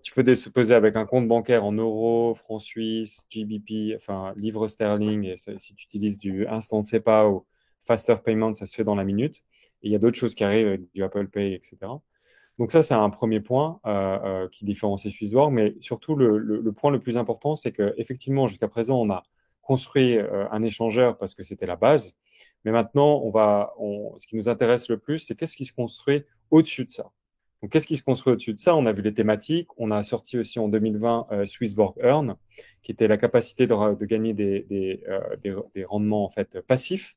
Tu peux déposer avec un compte bancaire en euros, francs suisses, GBP, enfin livres sterling. Et si tu utilises du Instant SEPA ou Faster Payment, ça se fait dans la minute. Et il y a d'autres choses qui arrivent avec du Apple Pay, etc. Donc ça, c'est un premier point qui différencie Swissborg. Mais surtout, le point le plus important, c'est que effectivement, jusqu'à présent, on a construit un échangeur parce que c'était la base. Mais maintenant, ce qui nous intéresse le plus, c'est qu'est-ce qui se construit au-dessus de ça. Donc, qu'est-ce qui se construit au-dessus de ça? On a vu les thématiques. On a sorti aussi en 2020 Swissborg Earn, qui était la capacité de gagner des rendements en fait passifs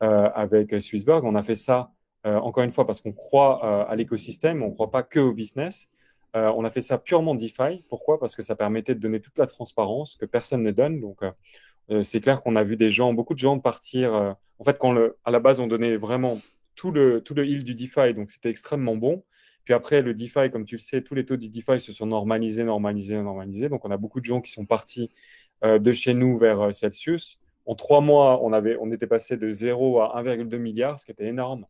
avec Swissborg. On a fait ça encore une fois, parce qu'on croit à l'écosystème, on ne croit pas que au business. On a fait ça purement DeFi. Pourquoi? Parce que ça permettait de donner toute la transparence que personne ne donne. Donc, c'est clair qu'on a vu beaucoup de gens partir. En fait, à la base, on donnait vraiment tout le yield du DeFi, donc c'était extrêmement bon. Puis après, le DeFi, comme tu le sais, tous les taux du DeFi se sont normalisés, normalisés, normalisés. Donc, on a beaucoup de gens qui sont partis de chez nous vers Celsius. En 3 mois, on était passé de 0 à 1,2 milliard, ce qui était énorme.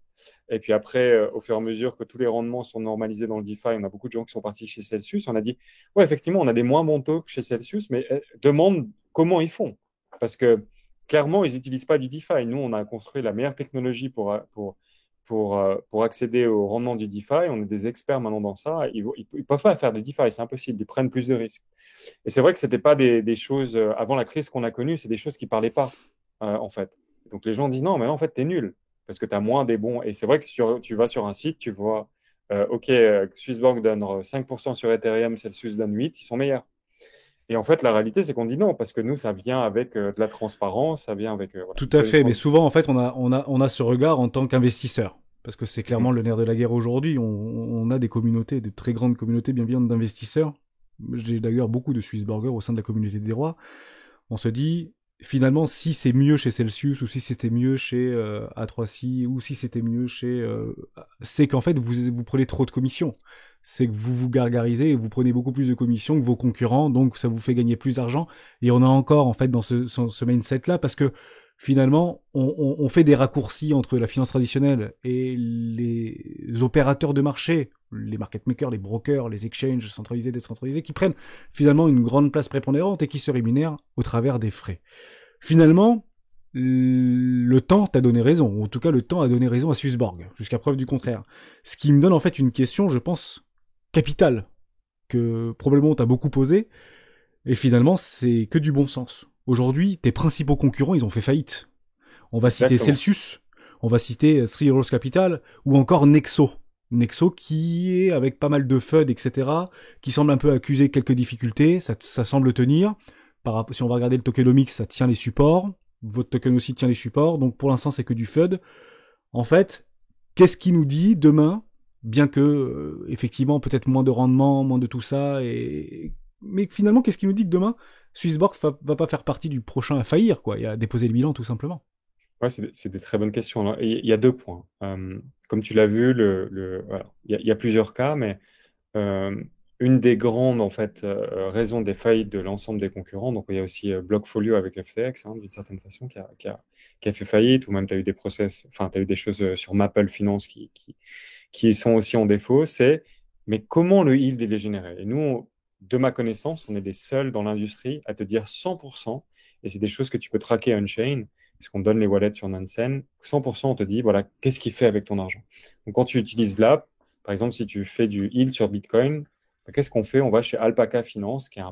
Et puis après, au fur et à mesure que tous les rendements sont normalisés dans le DeFi, on a beaucoup de gens qui sont partis chez Celsius. On a dit, ouais, effectivement, on a des moins bons taux que chez Celsius, mais demande comment ils font. Parce que clairement, ils n'utilisent pas du DeFi. Nous, on a construit la meilleure technologie pour accéder au rendement du DeFi. On est des experts maintenant dans ça. Ils ne peuvent pas faire de DeFi, c'est impossible. Ils prennent plus de risques. Et c'est vrai que ce n'était pas des choses, avant la crise qu'on a connue, c'est des choses qui ne parlaient pas, en fait. Donc les gens disent non, mais en fait, tu es nul parce que tu as moins des bons. Et c'est vrai que si tu vas sur un site, tu vois, OK, Swissborg donne 5% sur Ethereum, Celsius donne 8%, ils sont meilleurs. Et en fait, la réalité, c'est qu'on dit non, parce que nous, ça vient avec de la transparence, ça vient avec voilà, Tout une à fait, mais connaissance. souvent en fait on a ce regard en tant qu'investisseur. Parce que c'est clairement le nerf de la guerre aujourd'hui. On a des communautés, de très grandes communautés bienveillantes d'investisseurs. J'ai d'ailleurs beaucoup de Swissborgers au sein de la communauté des rois. On se dit, finalement, si c'est mieux chez Celsius, ou si c'était mieux chez A3C, ou si c'était mieux chez... c'est qu'en fait, vous prenez trop de commissions. C'est que vous vous gargarisez et vous prenez beaucoup plus de commissions que vos concurrents, donc ça vous fait gagner plus d'argent. Et on est encore, en fait, dans ce mindset-là, parce que finalement, on fait des raccourcis entre la finance traditionnelle et les opérateurs de marché, les market makers, les brokers, les exchanges centralisés, décentralisés, qui prennent finalement une grande place prépondérante et qui se rémunèrent au travers des frais. Finalement, le temps t'a donné raison, ou en tout cas le temps a donné raison à Swissborg, jusqu'à preuve du contraire. Ce qui me donne en fait une question, je pense, capitale, que probablement t'as beaucoup posée, et finalement c'est que du bon sens. Aujourd'hui, tes principaux concurrents, ils ont fait faillite. On va citer Exactement. Celsius, on va citer Three Arrows Capital, ou encore Nexo. Nexo qui est avec pas mal de FUD, etc., qui semble un peu accuser quelques difficultés, ça semble tenir. Si on va regarder le tokenomics, ça tient les supports. Votre token aussi tient les supports. Donc pour l'instant, c'est que du FUD. En fait, qu'est-ce qui nous dit demain, bien que, effectivement, peut-être moins de rendement, moins de tout ça, mais finalement, qu'est-ce qui nous dit que demain, Swissborg va pas faire partie du prochain à faillir, quoi, et à déposer le bilan, tout simplement. Ouais, c'est des très bonnes questions. Alors, et il y a 2 points. Comme tu l'as vu, voilà, il y a plusieurs cas, mais euh, une des grandes en fait raisons des faillites de l'ensemble des concurrents, donc il y a aussi Blockfolio avec FTX, hein, d'une certaine façon, qui a fait faillite, ou même tu as eu des process, enfin tu as eu des choses sur Maple Finance qui sont aussi en défaut, mais comment le yield est généré? Et nous, de ma connaissance, on est les seuls dans l'industrie à te dire 100%, et c'est des choses que tu peux traquer on-chain, puisqu'on donne les wallets sur Nansen, 100% on te dit, voilà, qu'est-ce qu'il fait avec ton argent? Donc quand tu utilises l'app, par exemple, si tu fais du yield sur Bitcoin, bah, qu'est-ce qu'on fait? On va chez Alpaca Finance, qui est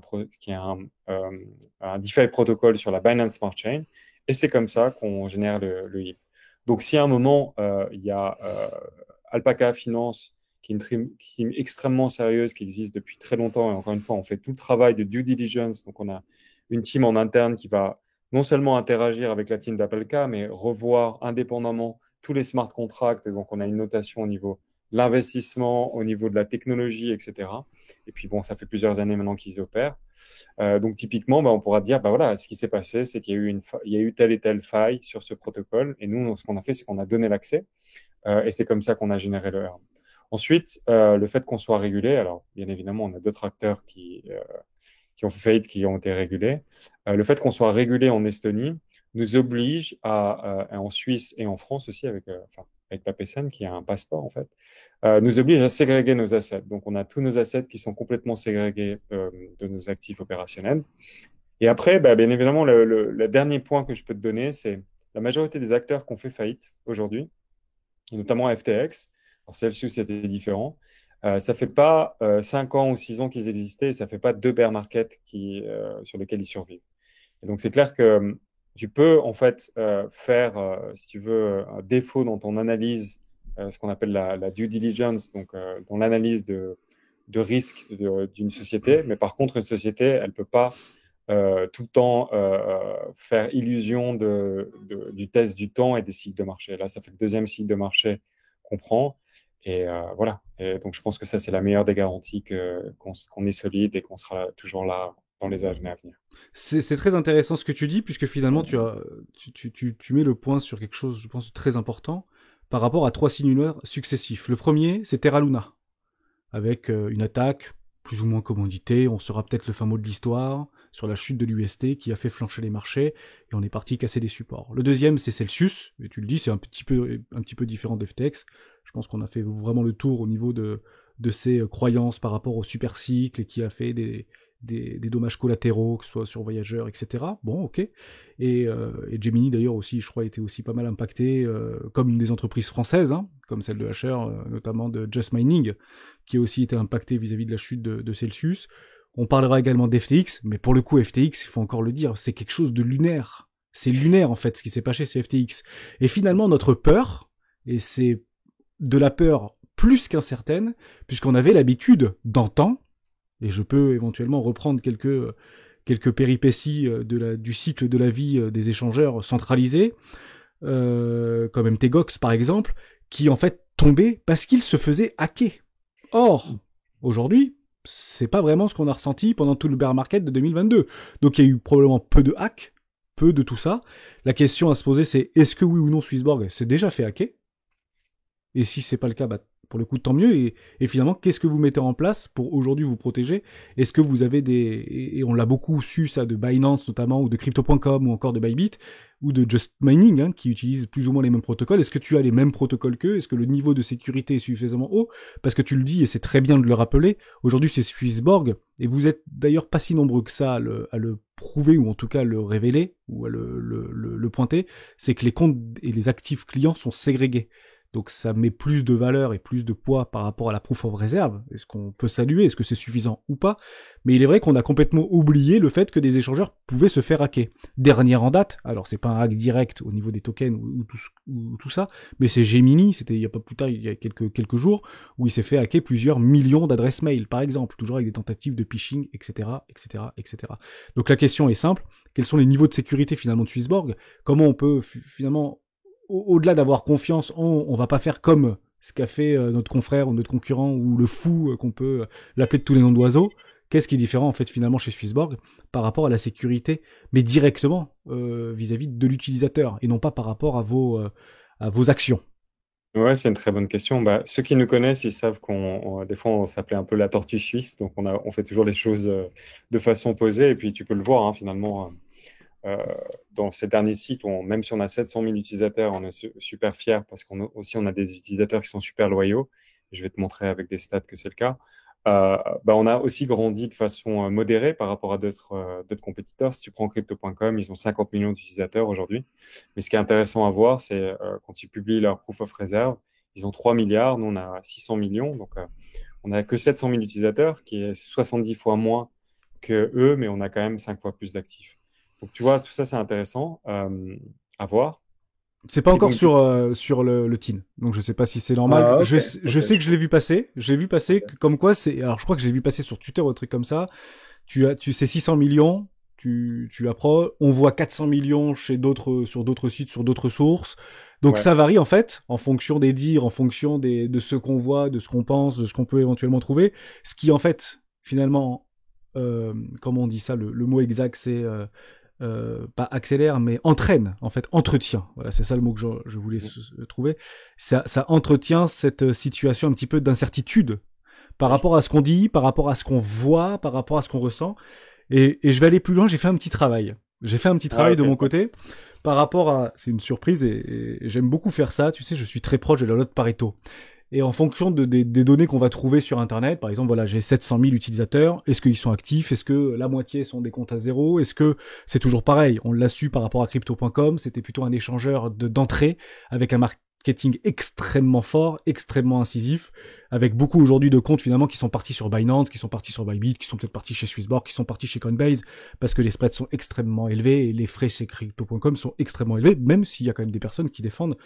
un DeFi protocole sur la Binance Smart Chain, et c'est comme ça qu'on génère le yield. Donc, si à un moment, il y a Alpaca Finance, qui est une team extrêmement sérieuse, qui existe depuis très longtemps, et encore une fois, on fait tout le travail de due diligence, donc on a une team en interne qui va non seulement interagir avec la team d'Apelka, mais revoir indépendamment tous les smart contracts, et donc on a une notation au niveau l'investissement au niveau de la technologie, etc. Et puis bon, ça fait plusieurs années maintenant qu'ils opèrent. Donc typiquement, bah, on pourra dire, bah voilà, ce qui s'est passé, c'est qu'il y a il y a eu telle et telle faille sur ce protocole. Et nous, ce qu'on a fait, c'est qu'on a donné l'accès. Et c'est comme ça qu'on a généré le earn. Ensuite, le fait qu'on soit régulé, alors bien évidemment, on a d'autres acteurs qui ont fait faillite, qui ont été régulés. Le fait qu'on soit régulé en Estonie nous oblige en Suisse et en France aussi, avec la PSN, qui a un passeport en fait, nous oblige à ségréguer nos assets. Donc on a tous nos assets qui sont complètement ségrégés de nos actifs opérationnels. Et après, bah, bien évidemment, le dernier point que je peux te donner, c'est la majorité des acteurs qui ont fait faillite aujourd'hui, et notamment FTX. Alors Celsius, c'était différent. Ça fait pas 5 ans ou 6 ans qu'ils existaient, et ça fait pas 2 bear markets sur lesquels ils survivent. Et donc c'est clair que tu peux en fait faire, si tu veux, un défaut dans ton analyse, ce qu'on appelle la due diligence, donc dans l'analyse de risque d'une société, mais par contre une société, elle peut pas tout le temps faire illusion du test du temps et des cycles de marché. Là, ça fait le deuxième cycle de marché qu'on prend. Et voilà. Et donc, je pense que ça, c'est la meilleure des garanties qu'on est solide et qu'on sera toujours là dans les années à venir. C'est très intéressant ce que tu dis, puisque finalement, tu mets le point sur quelque chose, je pense, de très important, par rapport à 3 signes lunaires successifs. Le premier, c'est Terra Luna, avec une attaque plus ou moins commanditée, on saura peut-être le fin mot de l'histoire, sur la chute de l'UST qui a fait flancher les marchés, et on est parti casser des supports. Le deuxième, c'est Celsius, et tu le dis, c'est un petit peu différent d'FTX. Je pense qu'on a fait vraiment le tour au niveau de ses croyances par rapport au super cycle, et qui a fait des dommages collatéraux, que ce soit sur voyageurs, etc. Bon, ok. Et Gemini, d'ailleurs, aussi, je crois, était aussi pas mal impacté, comme des entreprises françaises, hein, comme celle de Hasher, notamment de Just Mining, qui a aussi été impacté vis-à-vis de la chute de Celsius. On parlera également d'FTX, mais pour le coup, FTX, il faut encore le dire, c'est quelque chose de lunaire. C'est lunaire, en fait, ce qui s'est passé chez FTX. Et finalement, notre peur, et c'est de la peur plus qu'incertaine, puisqu'on avait l'habitude d'antan, et je peux éventuellement reprendre quelques péripéties du cycle de la vie des échangeurs centralisés, comme MTGOX par exemple, qui en fait tombaient parce qu'ils se faisaient hacker. Or, aujourd'hui, c'est pas vraiment ce qu'on a ressenti pendant tout le bear market de 2022. Donc il y a eu probablement peu de hacks, peu de tout ça. La question à se poser, c'est est-ce que oui ou non Swissborg s'est déjà fait hacker? Et si c'est pas le cas, bah, pour le coup, tant mieux. Et finalement, qu'est-ce que vous mettez en place pour aujourd'hui vous protéger? Est-ce que vous avez et on l'a beaucoup su ça de Binance notamment, ou de Crypto.com, ou encore de Bybit, ou de Just Mining, hein, qui utilisent plus ou moins les mêmes protocoles. Est-ce que tu as les mêmes protocoles qu'eux? Est-ce que le niveau de sécurité est suffisamment haut? Parce que tu le dis, et c'est très bien de le rappeler, aujourd'hui c'est Swissborg, et vous êtes d'ailleurs pas si nombreux que ça à le prouver, ou en tout cas le révéler, ou à le pointer, c'est que les comptes et les actifs clients sont ségrégés. Donc ça met plus de valeur et plus de poids par rapport à la proof of reserve. Est-ce qu'on peut saluer? Est-ce que c'est suffisant ou pas? Mais il est vrai qu'on a complètement oublié le fait que des échangeurs pouvaient se faire hacker. Dernière en date, alors c'est pas un hack direct au niveau des tokens ou tout ça, mais c'est Gemini, c'était il y a pas plus tard, il y a quelques jours, où il s'est fait hacker plusieurs millions d'adresses mail, par exemple, toujours avec des tentatives de phishing, etc., etc., etc. Donc la question est simple, quels sont les niveaux de sécurité finalement de Swissborg? Comment on peut finalement au-delà d'avoir confiance, on va pas faire comme ce qu'a fait notre confrère ou notre concurrent ou le fou qu'on peut l'appeler de tous les noms d'oiseaux. Qu'est-ce qui est différent en fait finalement chez Swissborg par rapport à la sécurité, mais directement vis-à-vis de l'utilisateur et non pas par rapport à vos actions? Ouais, c'est une très bonne question. Bah, ceux qui nous connaissent, ils savent des fois, on s'appelait un peu la tortue suisse. Donc, on fait toujours les choses de façon posée. Et puis, tu peux le voir, hein, finalement, dans ces derniers cycles, même si on a 700 000 utilisateurs, on est super fiers parce on a des utilisateurs qui sont super loyaux. Je vais te montrer avec des stats que c'est le cas. Bah, on a aussi grandi de façon modérée par rapport à d'autres compétiteurs. Si tu prends Crypto.com, ils ont 50 millions d'utilisateurs aujourd'hui. Mais ce qui est intéressant à voir, c'est quand ils publient leur proof of reserve, ils ont 3 milliards, nous on a 600 millions. Donc on n'a que 700 000 utilisateurs, qui est 70 fois moins que eux, mais on a quand même 5 fois plus d'actifs. Donc, tu vois, tout ça, c'est intéressant à voir. C'est pas Et encore donc, sur le TIN, donc je sais pas si c'est normal. ok, Je ok, sais que je l'ai vu passer. J'ai vu passer comme quoi c'est. Alors je crois que je l'ai vu passer sur Twitter ou un truc comme ça. Tu sais 600 millions. Tu approches. On voit 400 millions sur d'autres sites, sur d'autres sources. Donc ouais. ça varie en fait en fonction des dires, en fonction de ce qu'on voit, de ce qu'on pense, de ce qu'on peut éventuellement trouver. Ce qui en fait finalement, comment on dit ça, le mot exact c'est pas accélère, mais entraîne, en fait, entretient. Voilà, c'est ça le mot que je voulais trouver. Ça entretient cette situation un petit peu d'incertitude par rapport à ce qu'on dit, par rapport à ce qu'on voit, par rapport à ce qu'on ressent. Et je vais aller plus loin, j'ai fait un petit travail. J'ai fait un petit travail de mon côté par rapport à... C'est une surprise et j'aime beaucoup faire ça. Tu sais, je suis très proche de la loi de Pareto. Et en fonction des données qu'on va trouver sur Internet, par exemple, voilà, j'ai 700 000 utilisateurs. Est-ce qu'ils sont actifs? Est-ce que la moitié sont des comptes à zéro? Est-ce que c'est toujours pareil? On l'a su par rapport à Crypto.com. C'était plutôt un échangeur d'entrée avec un marketing extrêmement fort, extrêmement incisif, avec beaucoup aujourd'hui de comptes finalement qui sont partis sur Binance, qui sont partis sur Bybit, qui sont peut-être partis chez Swissborg, qui sont partis chez Coinbase, parce que les spreads sont extrêmement élevés et les frais chez Crypto.com sont extrêmement élevés, même s'il y a quand même des personnes qui défendent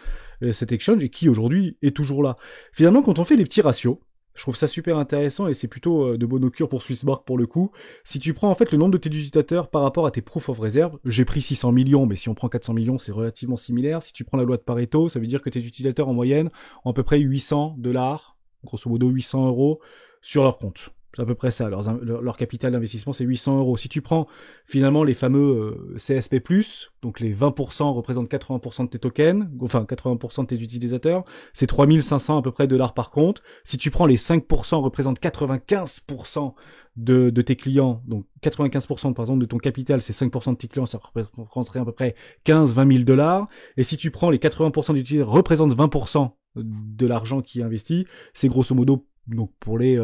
cet exchange et qui aujourd'hui est toujours là. Finalement, quand on fait des petits ratios, Je trouve ça super intéressant et c'est plutôt de bonne augure pour Swissborg pour le coup. Si tu prends en fait le nombre de tes utilisateurs par rapport à tes proof of reserve, j'ai pris 600 millions, mais si on prend 400 millions, c'est relativement similaire. Si tu prends la loi de Pareto, ça veut dire que tes utilisateurs en moyenne ont à peu près 800 $, grosso modo 800 € sur leur compte. C'est à peu près ça. Leur capital d'investissement, c'est 800 €. Si tu prends finalement les fameux CSP+, donc les 20% représentent 80% de tes tokens, enfin 80% de tes utilisateurs, c'est 3500 à peu près $, par compte. Si tu prends les 5% représentent 95% de tes clients, donc 95% par exemple de ton capital, c'est 5% de tes clients, ça représenterait à peu près 15-20 000 $. Et si tu prends les 80% d'utilisateurs représentent 20% de l'argent qui est investi, c'est grosso modo, donc pour les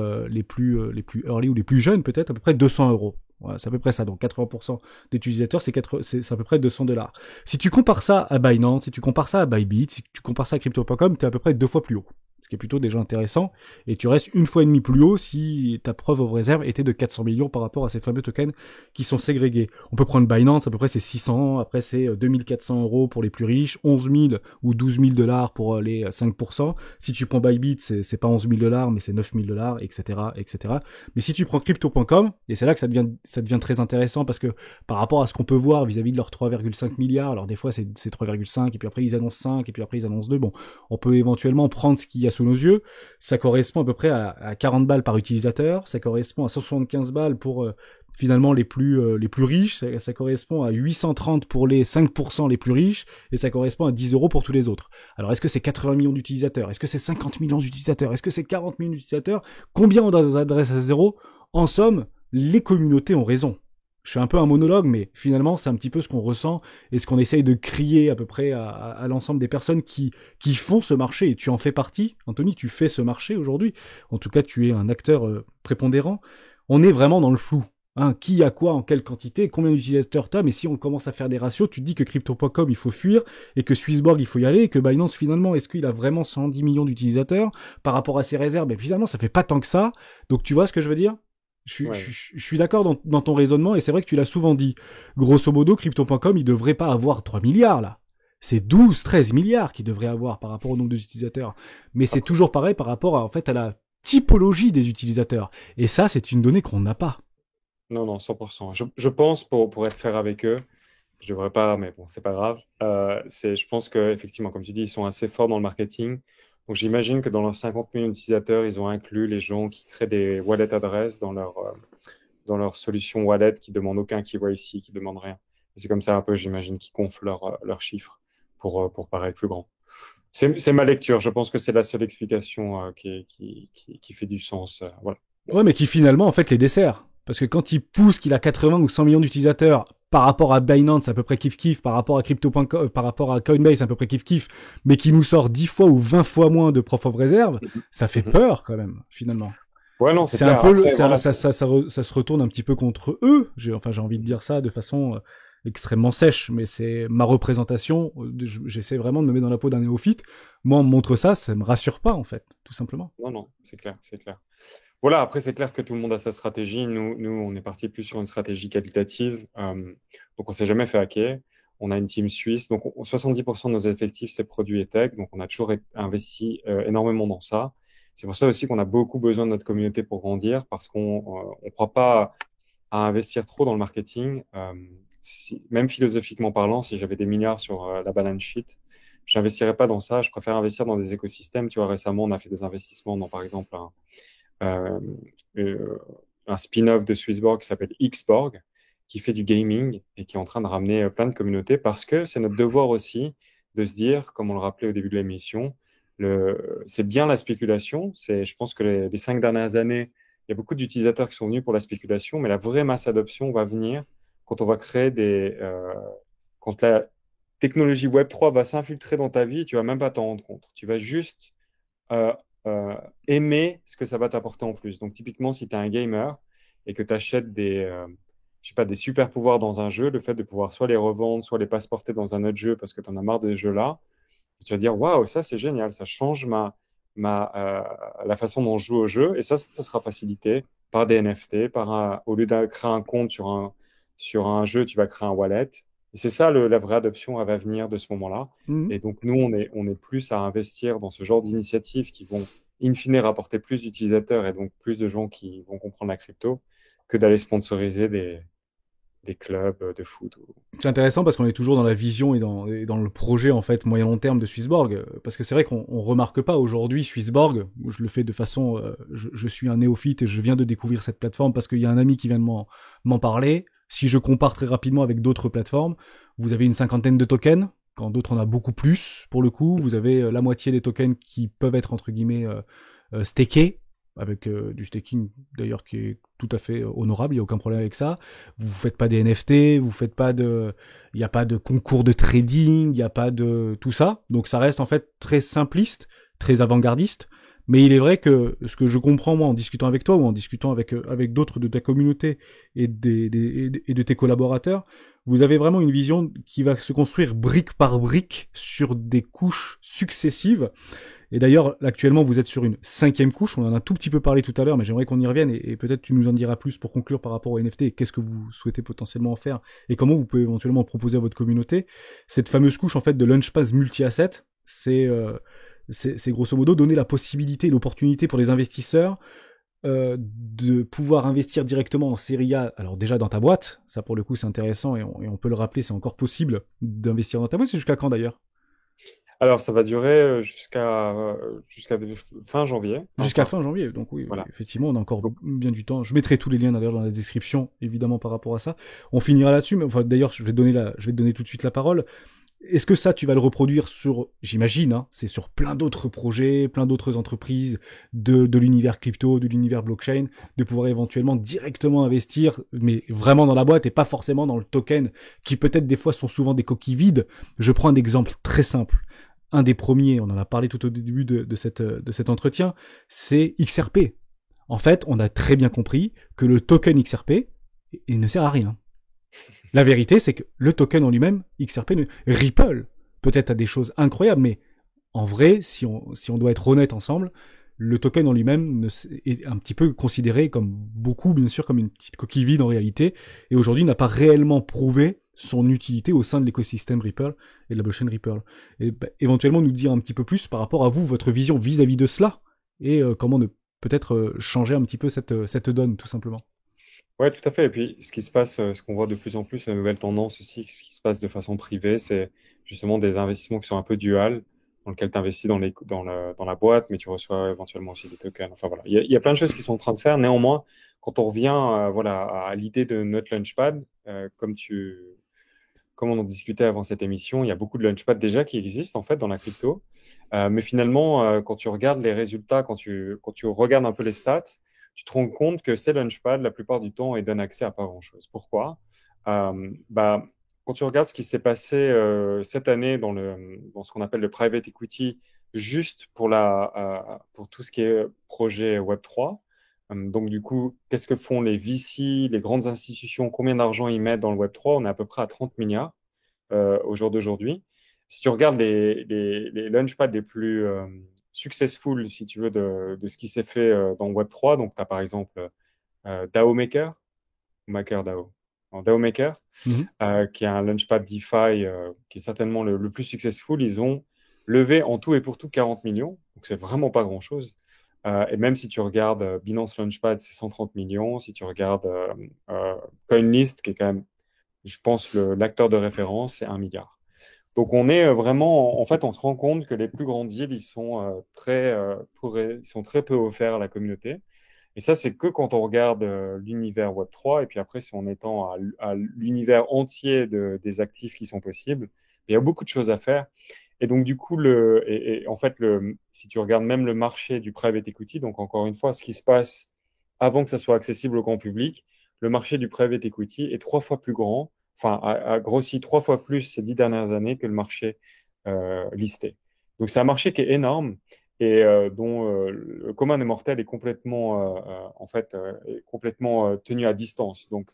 plus early ou les plus jeunes peut-être, à peu près 200 €. Voilà, c'est à peu près ça. Donc 80% d'utilisateurs, c'est à peu près 200 $. Si tu compares ça à Binance, si tu compares ça à Bybit, si tu compares ça à Crypto.com, t'es à peu près 2 fois plus haut. Ce qui est plutôt déjà intéressant. Et tu restes 1,5 fois plus haut si ta preuve of réserve était de 400 millions par rapport à ces fameux tokens qui sont ségrégés. On peut prendre Binance, à peu près c'est 600, après c'est 2400 € pour les plus riches, 11 000 ou 12 000 $ pour les 5%. Si tu prends Bybit, c'est pas 11 000 $, mais c'est 9 000 $, etc., etc. Mais si tu prends Crypto.com, et c'est là que ça devient très intéressant parce que par rapport à ce qu'on peut voir vis-à-vis de leurs 3,5 milliards, alors des fois c'est 3,5 et puis après ils annoncent 5 et puis après ils annoncent 2, bon, on peut éventuellement prendre ce qu'il y a sous nos yeux, ça correspond à peu près à 40 balles par utilisateur, ça correspond à 175 balles pour finalement les plus riches, ça correspond à 830 pour les 5% les plus riches, et ça correspond à 10 € pour tous les autres. Alors est-ce que c'est 80 millions d'utilisateurs? Est-ce que c'est 50 millions d'utilisateurs? Est-ce que c'est 40 millions d'utilisateurs? Combien on adresse à zéro? En somme, les communautés ont raison. Je fais un peu un monologue, mais finalement, c'est un petit peu ce qu'on ressent et ce qu'on essaye de crier à peu près à l'ensemble des personnes qui font ce marché. Et tu en fais partie, Anthony, tu fais ce marché aujourd'hui. En tout cas, tu es un acteur prépondérant. On est vraiment dans le flou. Hein, qui a quoi, en quelle quantité, combien d'utilisateurs t'as, mais si on commence à faire des ratios, tu te dis que Crypto.com, il faut fuir, et que Swissborg, il faut y aller, et que Binance, finalement, est-ce qu'il a vraiment 110 millions d'utilisateurs par rapport à ses réserves? Mais finalement, ça fait pas tant que ça. Donc, tu vois ce que je veux dire? Ouais. Je suis d'accord dans ton raisonnement, et c'est vrai que tu l'as souvent dit. Grosso modo, Crypto.com, il devrait pas avoir 3 milliards, là. C'est 12-13 milliards qu'il devrait avoir par rapport au nombre d'utilisateurs. Mais c'est toujours pareil par rapport en fait, à la typologie des utilisateurs. Et ça, c'est une donnée qu'on n'a pas. Non, non, 100%. Je pense, pour être fair avec eux, je devrais pas, mais bon, c'est pas grave. Je pense qu'effectivement, comme tu dis, ils sont assez forts dans le marketing. Donc, j'imagine que dans leurs 50 millions d'utilisateurs, ils ont inclus les gens qui créent des wallet adresses dans leur solution wallet, qui demandent aucun KYC, qui demandent rien. Et c'est comme ça un peu, j'imagine, qu'ils gonflent leurs chiffres pour paraître plus grand. C'est ma lecture. Je pense que c'est la seule explication qui fait du sens. Voilà. Ouais, mais qui finalement, en fait, les dessert. Parce que quand il pousse qu'il a 80 ou 100 millions d'utilisateurs par rapport à Binance, à peu près kiff-kiff, par rapport à Crypto.com, par rapport à Coinbase, à peu près kiff-kiff, mais qui nous sort 10 fois ou 20 fois moins de proof of reserve, ça fait Mhm. peur, quand même, finalement. Ouais, non, c'est C'est un clair. peu, Après, voilà, ça se retourne un petit peu contre eux. J'ai envie de dire ça de façon extrêmement sèche, mais c'est ma représentation. J'essaie vraiment de me mettre dans la peau d'un néophyte. Moi, on me montre ça, ça me rassure pas, en fait, tout simplement. non, non, c'est clair, c'est clair. Voilà, après, c'est clair que tout le monde a sa stratégie. Nous, on est parti plus sur une stratégie qualitative. Donc, on s'est jamais fait hacker. On a une team suisse. Donc, 70% de nos effectifs, c'est produits et tech. Donc, on a toujours investi énormément dans ça. C'est pour ça aussi qu'on a beaucoup besoin de notre communauté pour grandir, parce qu'on on croit pas à investir trop dans le marketing. Même philosophiquement parlant, si j'avais des milliards sur la balance sheet, j'investirais pas dans ça. Je préfère investir dans des écosystèmes. Tu vois, récemment, on a fait des investissements dans, par exemple, euh, euh, un spin-off de Swissborg qui s'appelle Xborg, qui fait du gaming et qui est en train de ramener plein de communautés, parce que c'est notre devoir aussi de se dire, comme on le rappelait au début de l'émission, c'est bien la spéculation. Je pense que les 5 dernières années, il y a beaucoup d'utilisateurs qui sont venus pour la spéculation, mais la vraie masse adoption va venir quand on va créer quand la technologie Web3 va s'infiltrer dans ta vie, tu vas même pas t'en rendre compte. Tu vas juste euh, aimer ce que ça va t'apporter en plus. Donc, typiquement, si tu es un gamer et que tu achètes je sais pas, des super pouvoirs dans un jeu, le fait de pouvoir soit les revendre, soit les passeporter dans un autre jeu parce que tu en as marre de ce jeu-là, tu vas dire, waouh, ça c'est génial, ça change la façon dont je joue au jeu. Et ça sera facilité par des NFT, au lieu de créer un compte sur un jeu, tu vas créer un wallet. Et c'est ça la vraie adoption, elle va venir de ce moment-là. Mhm. Et donc, nous, on est plus à investir dans ce genre d'initiatives qui vont in fine rapporter plus d'utilisateurs et donc plus de gens qui vont comprendre la crypto que d'aller sponsoriser des clubs de foot. C'est intéressant parce qu'on est toujours dans la vision et dans le projet en fait moyen long terme de Swissborg, parce que c'est vrai qu'on remarque pas aujourd'hui Swissborg, où je le fais de façon, je suis un néophyte et je viens de découvrir cette plateforme parce qu'il y a un ami qui vient de m'en parler. Si je compare très rapidement avec d'autres plateformes, vous avez une cinquantaine de tokens, quand d'autres en a beaucoup plus. Pour le coup, vous avez la moitié des tokens qui peuvent être entre guillemets stakés, avec du staking d'ailleurs qui est tout à fait honorable, il n'y a aucun problème avec ça. Vous faites pas des NFT, vous faites pas il n'y a pas de concours de trading, il n'y a pas de tout ça. Donc ça reste en fait très simpliste, très avant-gardiste. Mais il est vrai que ce que je comprends moi en discutant avec toi ou en discutant avec d'autres de ta communauté et et de tes collaborateurs, vous avez vraiment une vision qui va se construire brique par brique sur des couches successives. Et d'ailleurs, actuellement, vous êtes sur une 5e couche. On en a un tout petit peu parlé tout à l'heure, mais j'aimerais qu'on y revienne et peut-être tu nous en diras plus pour conclure par rapport au NFT et qu'est-ce que vous souhaitez potentiellement en faire et comment vous pouvez éventuellement proposer à votre communauté. Cette fameuse couche, en fait, de Launchpad multi-asset, c'est grosso modo donner la possibilité et l'opportunité pour les investisseurs de pouvoir investir directement en série A. Alors déjà dans ta boîte, ça pour le coup c'est intéressant et on peut le rappeler, c'est encore possible d'investir dans ta boîte. C'est jusqu'à quand d'ailleurs? Alors, ça va durer jusqu'à fin janvier. Jusqu'à Enfin, fin janvier, donc oui, voilà. effectivement, on a encore Donc, bien du temps. Je mettrai tous les liens d'ailleurs dans la description, évidemment, par rapport à ça. On finira là-dessus, mais enfin, d'ailleurs, je vais te donner tout de suite la parole. Est-ce que ça, tu vas le reproduire sur, j'imagine, hein, c'est sur plein d'autres projets, plein d'autres entreprises de l'univers crypto, de l'univers blockchain, de pouvoir éventuellement directement investir, mais vraiment dans la boîte et pas forcément dans le token, qui peut-être des fois sont souvent des coquilles vides. Je prends un exemple très simple. Un des premiers, on en a parlé tout au début de cet entretien, c'est XRP. En fait, on a très bien compris que le token XRP, il ne sert à rien. La vérité, c'est que le token en lui-même, XRP, Ripple, peut-être a des choses incroyables, mais en vrai, si on doit être honnête ensemble, le token en lui-même est un petit peu considéré comme beaucoup, bien sûr, comme une petite coquille vide en réalité, et aujourd'hui n'a pas réellement prouvé son utilité au sein de l'écosystème Ripple et de la blockchain Ripple. Et éventuellement nous dire un petit peu plus par rapport à vous, votre vision vis-à-vis de cela, et comment ne peut-être changer un petit peu cette donne, tout simplement. ouais, tout à fait. Et puis, ce qui se passe, ce qu'on voit de plus en plus, la nouvelle tendance aussi, ce qui se passe de façon privée, c'est justement des investissements qui sont un peu duals, dans lesquels tu investis dans la boîte, mais tu reçois éventuellement aussi des tokens. Enfin voilà, il y a plein de choses qui sont en train de se faire. Néanmoins, quand on revient voilà, à l'idée de notre Launchpad, comme on en discutait avant cette émission, il y a beaucoup de Launchpad déjà qui existent en fait dans la crypto. Mais finalement, quand tu regardes les résultats, quand tu regardes un peu les stats, tu te rends compte que ces Launchpad, la plupart du temps, ils donnent accès à pas grand-chose. Pourquoi? Bah, quand tu regardes ce qui s'est passé cette année dans ce qu'on appelle le private equity, juste pour tout ce qui est projet Web3, donc du coup, qu'est-ce que font les VC, les grandes institutions, combien d'argent ils mettent dans le Web3? On est à peu près à 30 milliards au jour d'aujourd'hui. Si tu regardes les launchpads les plus successful, si tu veux, de ce qui s'est fait dans Web3, donc tu as par exemple DAO Maker, ou MakerDAO, non, DAO Maker, Mhm. qui est un launchpad DeFi qui est certainement le plus successful. Ils ont levé en tout et pour tout 40 millions, donc c'est vraiment pas grand-chose. Et même si tu regardes Binance Launchpad, c'est 130 millions. Si tu regardes CoinList, qui est quand même, je pense, l'acteur de référence, c'est 1 milliard. Donc on est vraiment, en fait, on se rend compte que les plus grands deals, ils sont très peu offerts à la communauté. Et ça, c'est que quand on regarde l'univers Web3, et puis après, si on étend à l'univers entier des actifs qui sont possibles, il y a beaucoup de choses à faire. Et donc, du coup, en fait, si tu regardes même le marché du private equity, donc encore une fois, ce qui se passe avant que ça soit accessible au grand public, le marché du private equity est 3 fois plus grand, enfin, a grossi 3 fois plus ces 10 dernières années que le marché listé. Donc, c'est un marché qui est énorme et dont le commun des mortels est complètement, en fait, est complètement tenu à distance. Donc,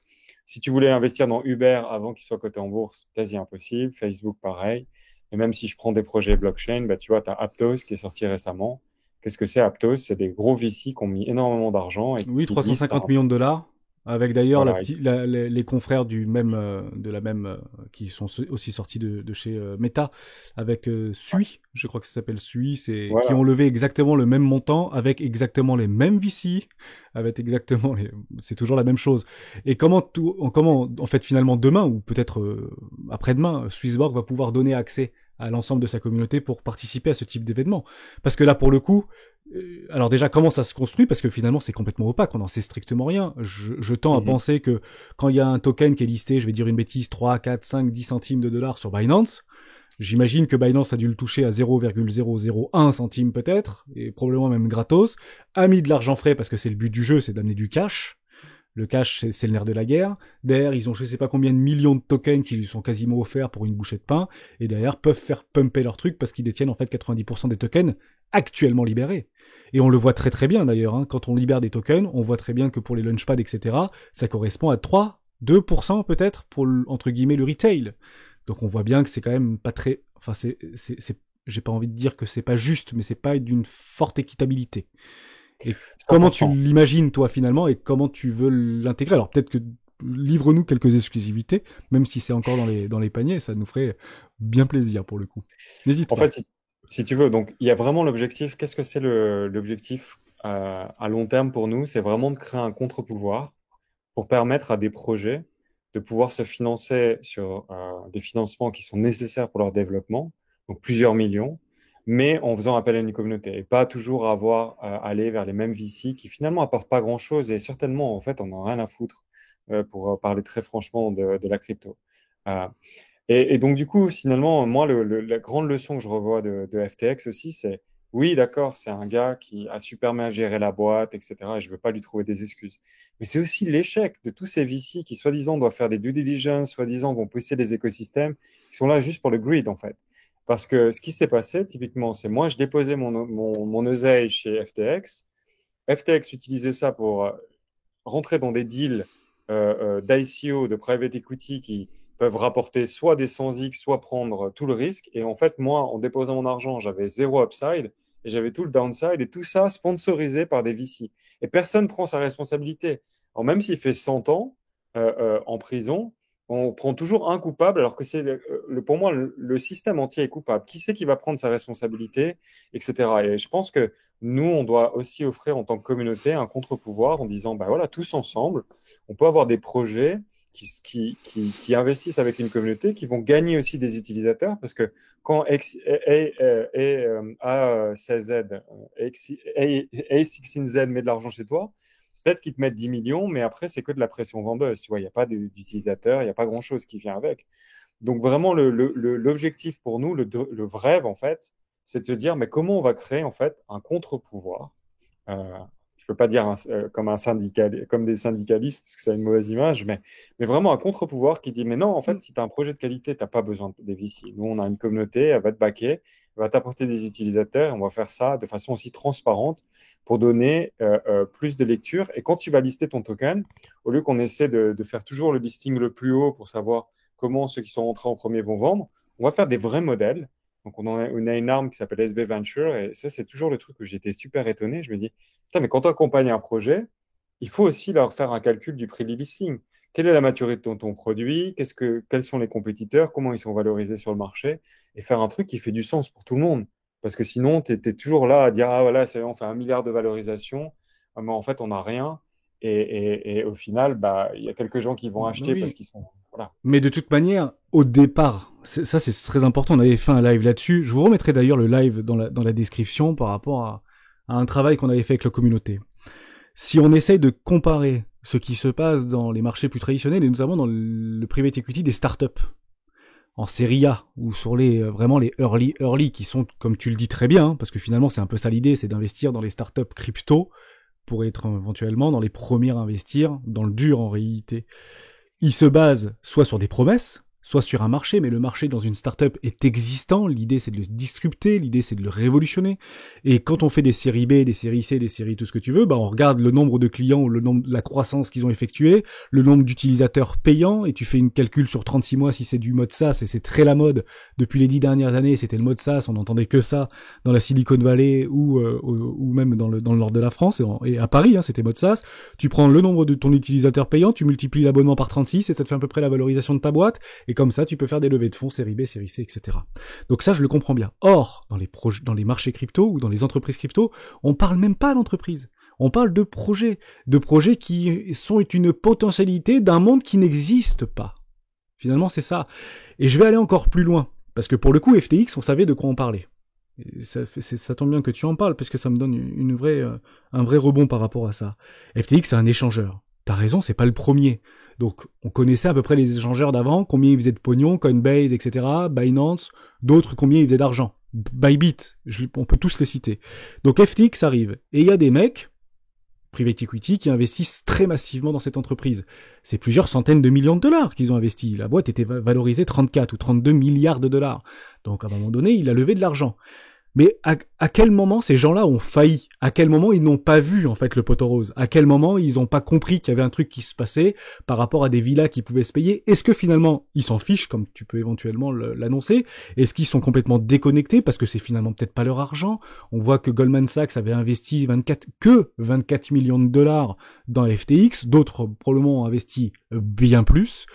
si tu voulais investir dans Uber avant qu'il soit coté en bourse, quasi impossible. Facebook, pareil. Et même si je prends des projets blockchain, bah, tu vois, tu as Aptos qui est sorti récemment. Qu'est-ce que c'est Aptos? C'est des gros VC qui ont mis énormément d'argent et Oui, qui listent 350 millions de dollars. Avec d'ailleurs Voilà. les confrères du même, de la même, qui sont aussi sortis de chez Meta, avec Sui, je crois que ça s'appelle Sui, qui Voilà. ont levé exactement le même montant, avec exactement les mêmes VC, avec exactement c'est toujours la même chose. Et comment, en fait, finalement, demain, ou peut-être après-demain, Swissborg va pouvoir donner accès à l'ensemble de sa communauté pour participer à ce type d'événement. Parce que là, pour le coup, alors déjà, comment ça se construit? Parce que finalement, c'est complètement opaque, on n'en sait strictement rien. Je tends à Mhm. penser que quand il y a un token qui est listé, je vais dire une bêtise, 3, 4, 5, 10 centimes de dollars sur Binance, j'imagine que Binance a dû le toucher à 0,001 centime peut-être, et probablement même gratos, a mis de l'argent frais parce que c'est le but du jeu, c'est d'amener du cash. Le cash, c'est le nerf de la guerre. Derrière, ils ont je sais pas combien de millions de tokens qui lui sont quasiment offerts pour une bouchée de pain. Et derrière, peuvent faire pumper leur truc parce qu'ils détiennent en fait 90% des tokens actuellement libérés. Et on le voit très très bien d'ailleurs. Hein. Quand on libère des tokens, on voit très bien que pour les launchpads, etc., ça correspond à 3, 2% peut-être pour, entre guillemets, le retail. Donc on voit bien que c'est quand même pas très... Enfin, j'ai pas envie de dire que c'est pas juste, mais c'est pas d'une forte équitabilité. Et comment tu 100%. l'imagines, toi, finalement, et comment tu veux l'intégrer? Alors, peut-être que livre-nous quelques exclusivités, même si c'est encore dans les paniers, ça nous ferait bien plaisir, pour le coup. N'hésite En fait, pas. si tu veux, donc il y a vraiment l'objectif. Qu'est-ce que c'est l'objectif à long terme pour nous? C'est vraiment de créer un contre-pouvoir pour permettre à des projets de pouvoir se financer sur des financements qui sont nécessaires pour leur développement, donc plusieurs millions, mais en faisant appel à une communauté et pas toujours avoir à aller vers les mêmes VC qui finalement apportent pas grand-chose et certainement, en fait, on n'en a rien à foutre pour parler très franchement de la crypto. Euh, et donc, du coup, finalement, moi, la grande leçon que je revois de FTX aussi, c'est oui, d'accord, c'est un gars qui a super bien géré la boîte, etc. Et je ne veux pas lui trouver des excuses. Mais c'est aussi l'échec de tous ces VC qui, soi-disant, doivent faire des due diligence, soi-disant, vont pousser les écosystèmes, qui sont là juste pour le greed, en fait. Parce que ce qui s'est passé, typiquement, c'est moi, je déposais mon oseille chez FTX. FTX utilisait ça pour rentrer dans des deals d'ICO, de private equity qui peuvent rapporter soit des 100x, soit prendre tout le risque. Et en fait, moi, en déposant mon argent, j'avais zéro upside et j'avais tout le downside et tout ça sponsorisé par des VC. Et personne ne prend sa responsabilité. Alors, même s'il fait 100 ans en prison, on prend toujours un coupable alors que pour moi, le système entier est coupable. Qui c'est qui va prendre sa responsabilité, etc. Et je pense que nous, on doit aussi offrir en tant que communauté un contre-pouvoir en disant, bah voilà, tous ensemble, on peut avoir des projets qui investissent avec une communauté, qui vont gagner aussi des utilisateurs, parce que quand A16Z, A16Z met de l'argent chez toi, peut-être qu'ils te mettent 10 millions, mais après, c'est que de la pression vendeuse, tu vois, il n'y a pas d'utilisateurs, il n'y a pas grand-chose qui vient avec. Donc vraiment, l'objectif pour nous, le rêve, en fait, c'est de se dire, mais comment on va créer, en fait, un contre-pouvoir je ne peux pas dire comme un syndical, comme des syndicalistes, parce que ça a une mauvaise image, mais vraiment un contre-pouvoir qui dit, mais non, en fait, si tu as un projet de qualité, tu n'as pas besoin des VC. Nous, on a une communauté, elle va te backer, elle va t'apporter des utilisateurs, et on va faire ça de façon aussi transparente pour donner plus de lecture. Et quand tu vas lister ton token, au lieu qu'on essaie de faire toujours le listing le plus haut pour savoir comment ceux qui sont entrés en premier vont vendre, on va faire des vrais modèles. Donc, on a une arme qui s'appelle SB Venture, et ça, c'est toujours le truc où j'étais super étonné. Je me dis, putain, mais quand tu accompagnes un projet, il faut aussi leur faire un calcul du prix du listing. Quelle est la maturité de ton produit? Quels sont les compétiteurs? Comment ils sont valorisés sur le marché? Et faire un truc qui fait du sens pour tout le monde. Parce que sinon, tu es toujours là à dire, ah voilà, on fait 1 milliard de valorisation, mais en fait, on n'a rien. Et au final, bah, il y a quelques gens qui vont acheter parce Oui. qu'ils sont. Voilà. Mais de toute manière, au départ, ça c'est très important, on avait fait un live là-dessus. Je vous remettrai d'ailleurs le live dans la description par rapport à un travail qu'on avait fait avec la communauté. Si on essaye de comparer ce qui se passe dans les marchés plus traditionnels, et notamment dans le private equity des startups, en série A, ou sur vraiment les early, qui sont, comme tu le dis très bien, hein, parce que finalement c'est un peu ça l'idée, c'est d'investir dans les startups crypto, pour être éventuellement dans les premiers à investir, dans le dur en réalité. Ils se basent soit sur des promesses, soit sur un marché, mais le marché dans une startup est existant. L'idée, c'est de le disrupter, l'idée, c'est de le révolutionner. Et quand on fait des séries B, des séries C, des séries tout ce que tu veux, bah, on regarde le nombre de clients, le nombre, la croissance qu'ils ont effectué, le nombre d'utilisateurs payants, et tu fais une calcul sur 36 mois si c'est du mode SaaS, et c'est très la mode. Depuis les 10 dernières années, c'était le mode SaaS, on n'entendait que ça dans la Silicon Valley ou même dans le nord de la France, et à Paris, hein, c'était mode SaaS. Tu prends le nombre de ton utilisateur payant, tu multiplies l'abonnement par 36, et ça te fait à peu près la valorisation de ta boîte. Et comme ça, tu peux faire des levées de fonds, série B, série C, etc. Donc ça, je le comprends bien. Or, dans les marchés crypto ou dans les entreprises crypto, on parle même pas d'entreprise. On parle de projets qui sont une potentialité d'un monde qui n'existe pas. Finalement, c'est ça. Et je vais aller encore plus loin. Parce que pour le coup, FTX, on savait de quoi on parlait. Et ça tombe bien que tu en parles, parce que ça me donne un vrai rebond par rapport à ça. FTX, c'est un échangeur. T'as raison, c'est pas le premier. Donc, on connaissait à peu près les échangeurs d'avant, combien ils faisaient de pognon, Coinbase, etc., Binance, d'autres, combien ils faisaient d'argent. Bybit, on peut tous les citer. Donc, FTX arrive. Et il y a des mecs, private equity, qui investissent très massivement dans cette entreprise. C'est plusieurs centaines de millions de dollars qu'ils ont investi. La boîte était valorisée 34 ou 32 milliards de dollars. Donc, à un moment donné, il a levé de l'argent. Mais à quel moment ces gens-là ont failli? À quel moment ils n'ont pas vu en fait le poteau rose? À quel moment ils n'ont pas compris qu'il y avait un truc qui se passait par rapport à des villas qui pouvaient se payer? Est-ce que finalement ils s'en fichent, comme tu peux éventuellement l'annoncer? Est-ce qu'ils sont complètement déconnectés parce que c'est finalement peut-être pas leur argent? On voit que Goldman Sachs avait investi 24 millions de dollars dans FTX, d'autres probablement ont investi bien plus.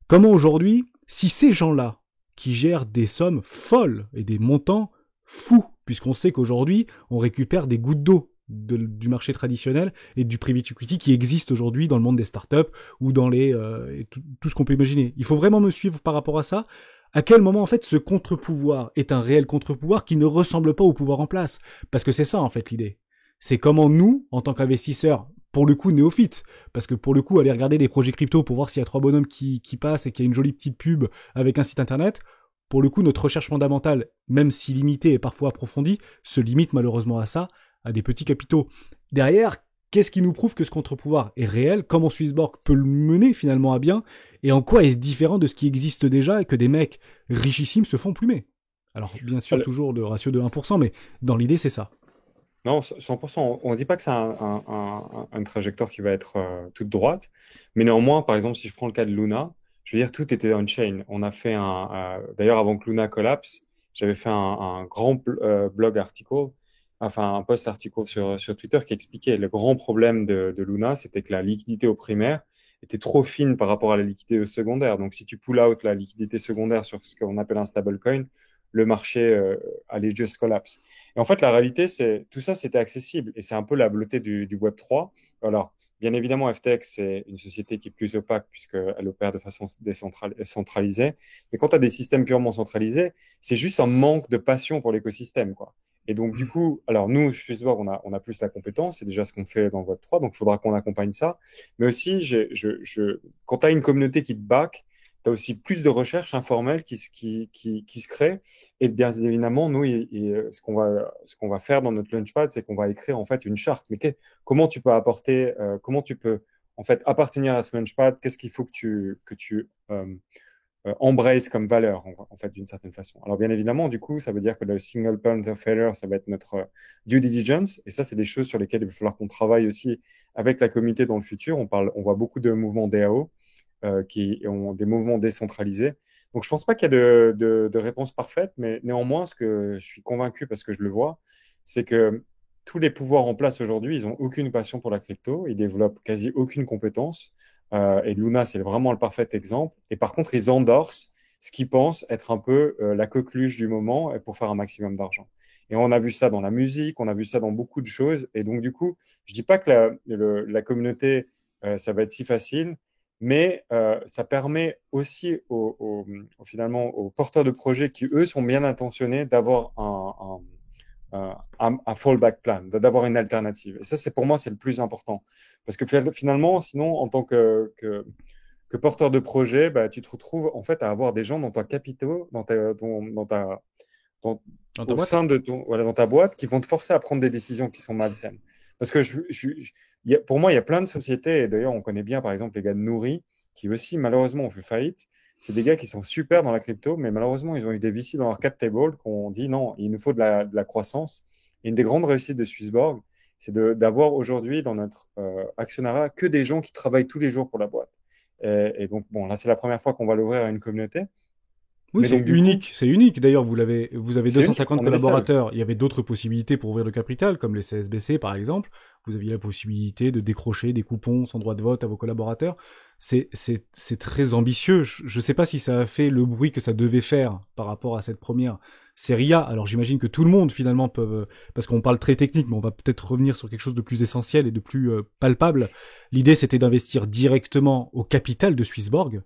Comment aujourd'hui, si ces gens-là qui gèrent des sommes folles et des montants fou, puisqu'on sait qu'aujourd'hui, on récupère des gouttes d'eau du marché traditionnel et du private equity qui existe aujourd'hui dans le monde des startups ou dans tout ce qu'on peut imaginer. Il faut vraiment me suivre par rapport à ça. À quel moment, en fait, ce contre-pouvoir est un réel contre-pouvoir qui ne ressemble pas au pouvoir en place? Parce que c'est ça, en fait, l'idée. C'est comment nous, en tant qu'investisseurs, pour le coup néophytes, parce que pour le coup, aller regarder des projets crypto pour voir s'il y a trois bonhommes qui passent et qu'il y a une jolie petite pub avec un site internet, pour le coup, notre recherche fondamentale, même si limitée et parfois approfondie, se limite malheureusement à ça, à des petits capitaux. Derrière, qu'est-ce qui nous prouve que ce contre-pouvoir est réel? Comment Swissborg peut le mener finalement à bien? Et en quoi est-ce différent de ce qui existe déjà et que des mecs richissimes se font plumer? Alors, bien sûr, toujours le ratio de 1%, mais dans l'idée, c'est ça. Non, 100%. On ne dit pas que c'est une trajectoire qui va être toute droite, mais néanmoins, par exemple, si je prends le cas de Luna, je veux dire, tout était on-chain. On a fait d'ailleurs, avant que Luna collapse, j'avais fait un grand blog article, enfin un post article sur Twitter qui expliquait le grand problème de Luna, c'était que la liquidité au primaire était trop fine par rapport à la liquidité au secondaire. Donc, si tu pull out la liquidité secondaire sur ce qu'on appelle un stablecoin, le marché allait juste collapse. Et en fait, la réalité, c'est tout ça, c'était accessible. Et c'est un peu la beauté du Web 3. Alors, bien évidemment, FTX, c'est une société qui est plus opaque puisqu'elle opère de façon centralisée. Mais quand tu as des systèmes purement centralisés, c'est juste un manque de passion pour l'écosystème, quoi. Et donc, du coup, alors nous, chez Swissborg, on a plus la compétence. C'est déjà ce qu'on fait dans le Web 3. Donc, il faudra qu'on accompagne ça. Mais aussi, quand tu as une communauté qui te back, tu as aussi plus de recherche informelle qui se crée. Et bien évidemment, nous, ce qu'on va faire dans notre Launchpad, c'est qu'on va écrire en fait une charte. Mais comment tu peux apporter, comment tu peux en fait appartenir à ce Launchpad? Qu'est-ce qu'il faut que tu embrace comme valeur, en fait, d'une certaine façon. Alors, bien évidemment, du coup, ça veut dire que le single point of failure, ça va être notre due diligence. Et ça, c'est des choses sur lesquelles il va falloir qu'on travaille aussi avec la communauté dans le futur. On voit beaucoup de mouvements DAO qui ont des mouvements décentralisés. Donc, je ne pense pas qu'il y a de réponse parfaite, mais néanmoins, ce que je suis convaincu, parce que je le vois, c'est que tous les pouvoirs en place aujourd'hui, ils n'ont aucune passion pour la crypto, ils développent quasi aucune compétence. Et Luna, c'est vraiment le parfait exemple. Et par contre, ils endorsent ce qu'ils pensent être un peu la coqueluche du moment pour faire un maximum d'argent. Et on a vu ça dans la musique, on a vu ça dans beaucoup de choses. Et donc, du coup, je ne dis pas que la communauté, ça va être si facile, mais ça permet aussi finalement aux porteurs de projets qui, eux, sont bien intentionnés d'avoir un fallback plan, d'avoir une alternative. Et ça, pour moi, c'est le plus important. Parce que finalement, sinon, en tant que porteur de projet, bah, tu te retrouves en fait à avoir des gens dans ton capitaux, dans- Dans ta au boîte? sein de voilà, dans ta boîte, qui vont te forcer à prendre des décisions qui sont malsaines. Parce que pour moi, il y a plein de sociétés, et d'ailleurs, on connaît bien, par exemple, les gars de Nouri, qui aussi, malheureusement, ont fait faillite. c'est des gars qui sont super dans la crypto, mais malheureusement, ils ont eu des VC dans leur cap table qu'on dit non, il nous faut de la croissance. Et une des grandes réussites de Swissborg, c'est d'avoir aujourd'hui dans notre actionnariat que des gens qui travaillent tous les jours pour la boîte. Et donc, bon, là, c'est la première fois qu'on va l'ouvrir à une communauté. Oui, Mais c'est donc, du coup, unique. C'est unique. D'ailleurs, vous avez c'est unique, 250 on est les seuls. collaborateurs. Il y avait d'autres possibilités pour ouvrir le capital, comme les CSBC, par exemple. Vous aviez la possibilité de décrocher des coupons sans droit de vote à vos collaborateurs. C'est très ambitieux. Je ne sais pas si ça a fait le bruit que ça devait faire par rapport à cette première série A. Alors, j'imagine que tout le monde, finalement, peut, parce qu'on parle très technique, mais on va peut-être revenir sur quelque chose de plus essentiel et de plus palpable. L'idée, c'était d'investir directement au capital de Swissborg.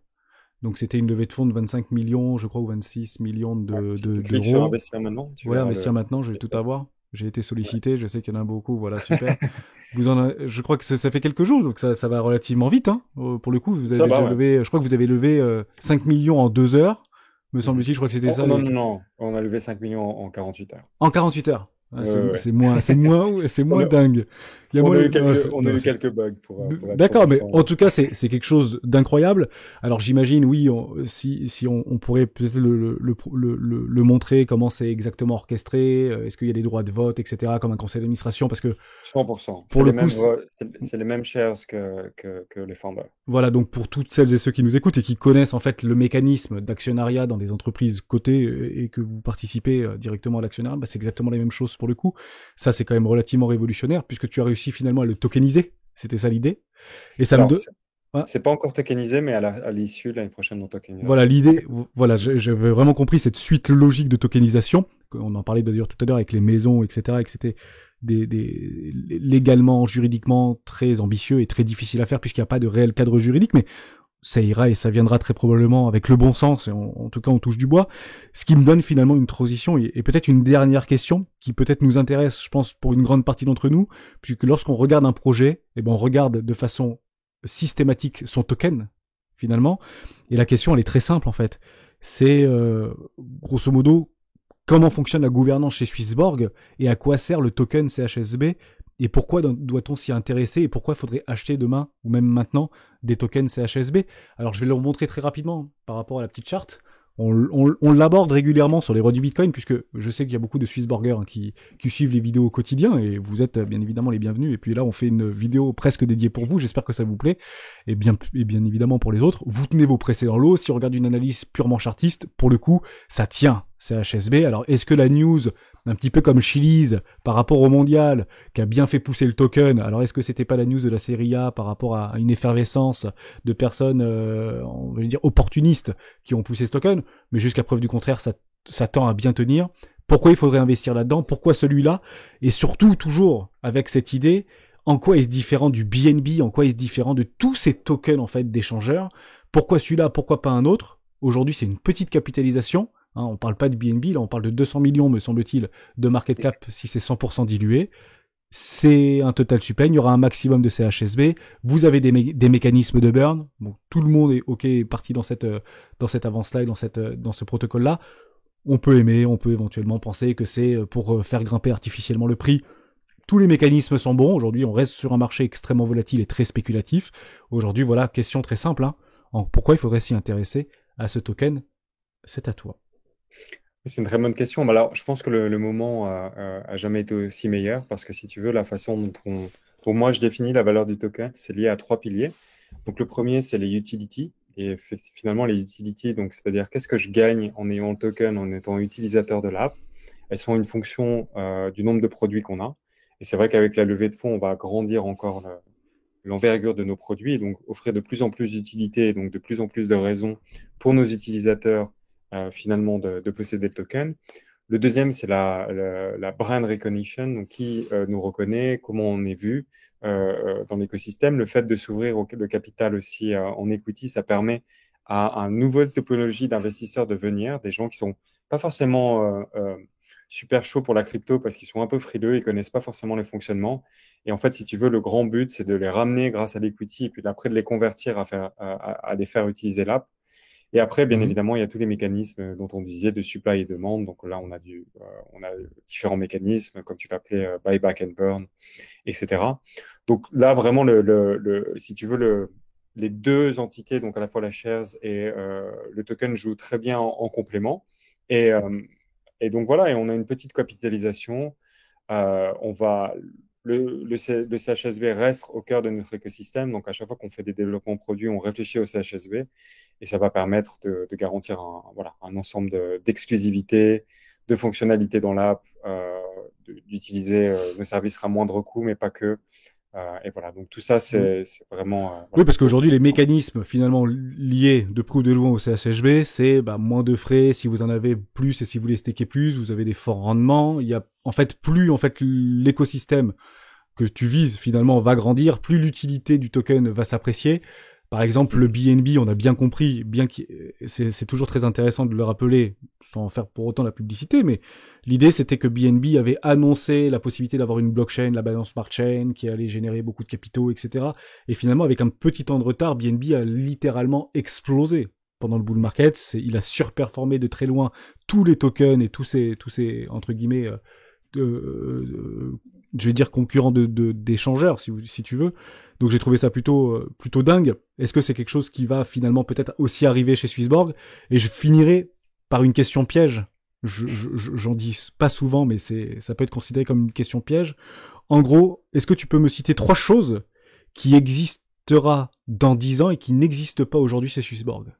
Donc c'était une levée de fonds de 25 millions, je crois, ou 26 millions Ouais, si tu cliques sur d'euros. investir maintenant, tu Ouais, verras investir le. maintenant, je vais tout avoir. J'ai été sollicité, je sais qu'il y en a beaucoup, voilà, super. Je crois que ça fait quelques jours, donc ça va relativement vite, hein. Pour le coup, vous Ça avez va, déjà ouais. levé, je crois que vous avez levé 5 millions en 2 heures, me Mhm. semble-t-il, je crois que c'était Oh, ça non, les... non, non, on a levé 5 millions en 48 heures. En 48 heures. Ah, Ouais, ouais, ouais. c'est On moins a, dingue. Il y a on a moins, eu non, on a eu quelques bugs pour être D'accord, mais 100%. en tout cas, c'est quelque chose d'incroyable. Alors j'imagine, oui, si on pourrait peut-être le montrer, comment c'est exactement orchestré, est-ce qu'il y a des droits de vote, etc., comme un conseil d'administration, parce que 100%. pour C'est le les coup, mêmes, c'est les mêmes shares que les founders. voilà, donc pour toutes celles et ceux qui nous écoutent et qui connaissent en fait le mécanisme d'actionnariat dans des entreprises cotées et que vous participez directement à l'actionnariat, bah, c'est exactement la même chose pour le coup. Ça, c'est quand même relativement révolutionnaire puisque tu as réussi finalement à le tokeniser. C'était ça l'idée. Et ça me Alors, donne... c'est pas encore tokenisé, mais à l'issue, l'année prochaine, on Voilà tokenisera. l'idée. Voilà, j'avais vraiment compris cette suite logique de tokenisation. On en parlait d'ailleurs tout à l'heure avec les maisons, etc. Et que c'était légalement, juridiquement très ambitieux et très difficile à faire puisqu'il n'y a pas de réel cadre juridique. Mais ça ira et ça viendra très probablement avec le bon sens. Et en tout cas, on touche du bois. Ce qui me donne finalement une transition et peut-être une dernière question qui peut-être nous intéresse, je pense, pour une grande partie d'entre nous, puisque lorsqu'on regarde un projet, eh ben on regarde de façon systématique son token finalement. Et la question, elle est très simple en fait. C'est grosso modo comment fonctionne la gouvernance chez Swissborg et à quoi sert le token CHSB et pourquoi doit-on s'y intéresser et pourquoi il faudrait acheter demain ou même maintenant des tokens CHSB. Alors je vais le montrer très rapidement par rapport à la petite charte. On l'aborde régulièrement sur les rois du Bitcoin, puisque je sais qu'il y a beaucoup de Swissborgers qui suivent les vidéos au quotidien, et vous êtes bien évidemment les bienvenus. Et puis là, on fait une vidéo presque dédiée pour vous, j'espère que ça vous plaît, et bien évidemment pour les autres. Vous tenez vos pressés dans l'eau, si on regarde une analyse purement chartiste, pour le coup, ça tient, c'est HSB. Alors est-ce que la news, un petit peu comme Chili's, par rapport au mondial, qui a bien fait pousser le token, alors est-ce que c'était pas la news de la série A par rapport à une effervescence de personnes, on va dire, opportunistes qui ont poussé ce token? Mais jusqu'à preuve du contraire, ça tend à bien tenir. Pourquoi il faudrait investir là-dedans? Pourquoi celui-là? Et surtout, toujours avec cette idée, en quoi est-ce différent du BNB? En quoi est-ce différent de tous ces tokens en fait d'échangeurs? Pourquoi celui-là? Pourquoi pas un autre? Aujourd'hui, c'est une petite capitalisation. Hein, on parle pas de BNB, là on parle de 200 millions, me semble-t-il, de market cap si c'est 100% dilué. C'est un total supply, il y aura un maximum de CHSB, vous avez des mécanismes de burn, bon, tout le monde est ok parti dans cette avance-là et dans ce protocole-là. On peut aimer, on peut éventuellement penser que c'est pour faire grimper artificiellement le prix. Tous les mécanismes sont bons, aujourd'hui on reste sur un marché extrêmement volatile et très spéculatif. Aujourd'hui, voilà, question très simple, hein. Pourquoi il faudrait s'y intéresser à ce token? C'est à toi. C'est une très bonne question. Mais alors, je pense que le moment a jamais été aussi meilleur parce que si tu veux, la façon dont moi je définis la valeur du token, c'est lié à trois piliers. Donc, le premier, c'est les utilities. Et finalement, les utilities, donc, c'est-à-dire qu'est-ce que je gagne en ayant le token, en étant utilisateur de l'app. Elles sont une fonction du nombre de produits qu'on a. Et c'est vrai qu'avec la levée de fonds, on va agrandir encore l'envergure de nos produits et donc offrir de plus en plus d'utilité et donc de plus en plus de raisons pour nos utilisateurs finalement de posséder le token. Le deuxième, c'est la brand recognition, donc qui nous reconnaît, comment on est vu dans l'écosystème. Le fait de s'ouvrir le capital aussi en equity, ça permet à une nouvelle topologie d'investisseurs de venir, des gens qui sont pas forcément super chauds pour la crypto parce qu'ils sont un peu frileux, ils connaissent pas forcément les fonctionnements. Et en fait, si tu veux, le grand but, c'est de les ramener grâce à l'equity et puis après de les convertir à les faire utiliser l'app. Et après, bien Mhm. évidemment, il y a tous les mécanismes dont on disait de supply et demande. Donc là, on a différents mécanismes, comme tu l'appelais, buyback and burn, etc. Donc là, vraiment, si tu veux, les deux entités, donc à la fois la shares et le token, jouent très bien en complément. Et, euh, et donc voilà, et on a une petite capitalisation. On va, le CHSB reste au cœur de notre écosystème. Donc, à chaque fois qu'on fait des développements produits, on réfléchit au CHSB et ça va permettre de garantir voilà, un ensemble d'exclusivité, de fonctionnalités dans l'app, d'utiliser nos services à moindre coût, mais pas que. Et voilà, donc tout ça, c'est vraiment Oui, voilà, parce qu'aujourd'hui, les au centre. mécanismes finalement liés de près ou de loin au CHHB, c'est moins de frais si vous en avez plus et si vous les stackez plus, vous avez des forts rendements. Il y a en fait plus l'écosystème que tu vises finalement va grandir, plus l'utilité du token va s'apprécier. Par exemple, le Mhm. BNB, on a bien compris, bien que c'est toujours très intéressant de le rappeler, sans faire pour autant la publicité, mais l'idée c'était que BNB avait annoncé la possibilité d'avoir une blockchain, la Binance Smart Chain, qui allait générer beaucoup de capitaux, etc. Et finalement, avec un petit temps de retard, BNB a littéralement explosé pendant le bull market. Il a surperformé de très loin tous les tokens et tous ces entre guillemets je vais dire concurrent d'échangeurs si tu veux. Donc j'ai trouvé ça plutôt dingue. Est-ce que c'est quelque chose qui va finalement peut-être aussi arriver chez Swissborg? Et je finirai par une question piège. J'en dis pas souvent, mais ça peut être considéré comme une question piège. En gros, est-ce que tu peux me citer 3 choses qui existera dans 10 ans et qui n'existent pas aujourd'hui chez Swissborg?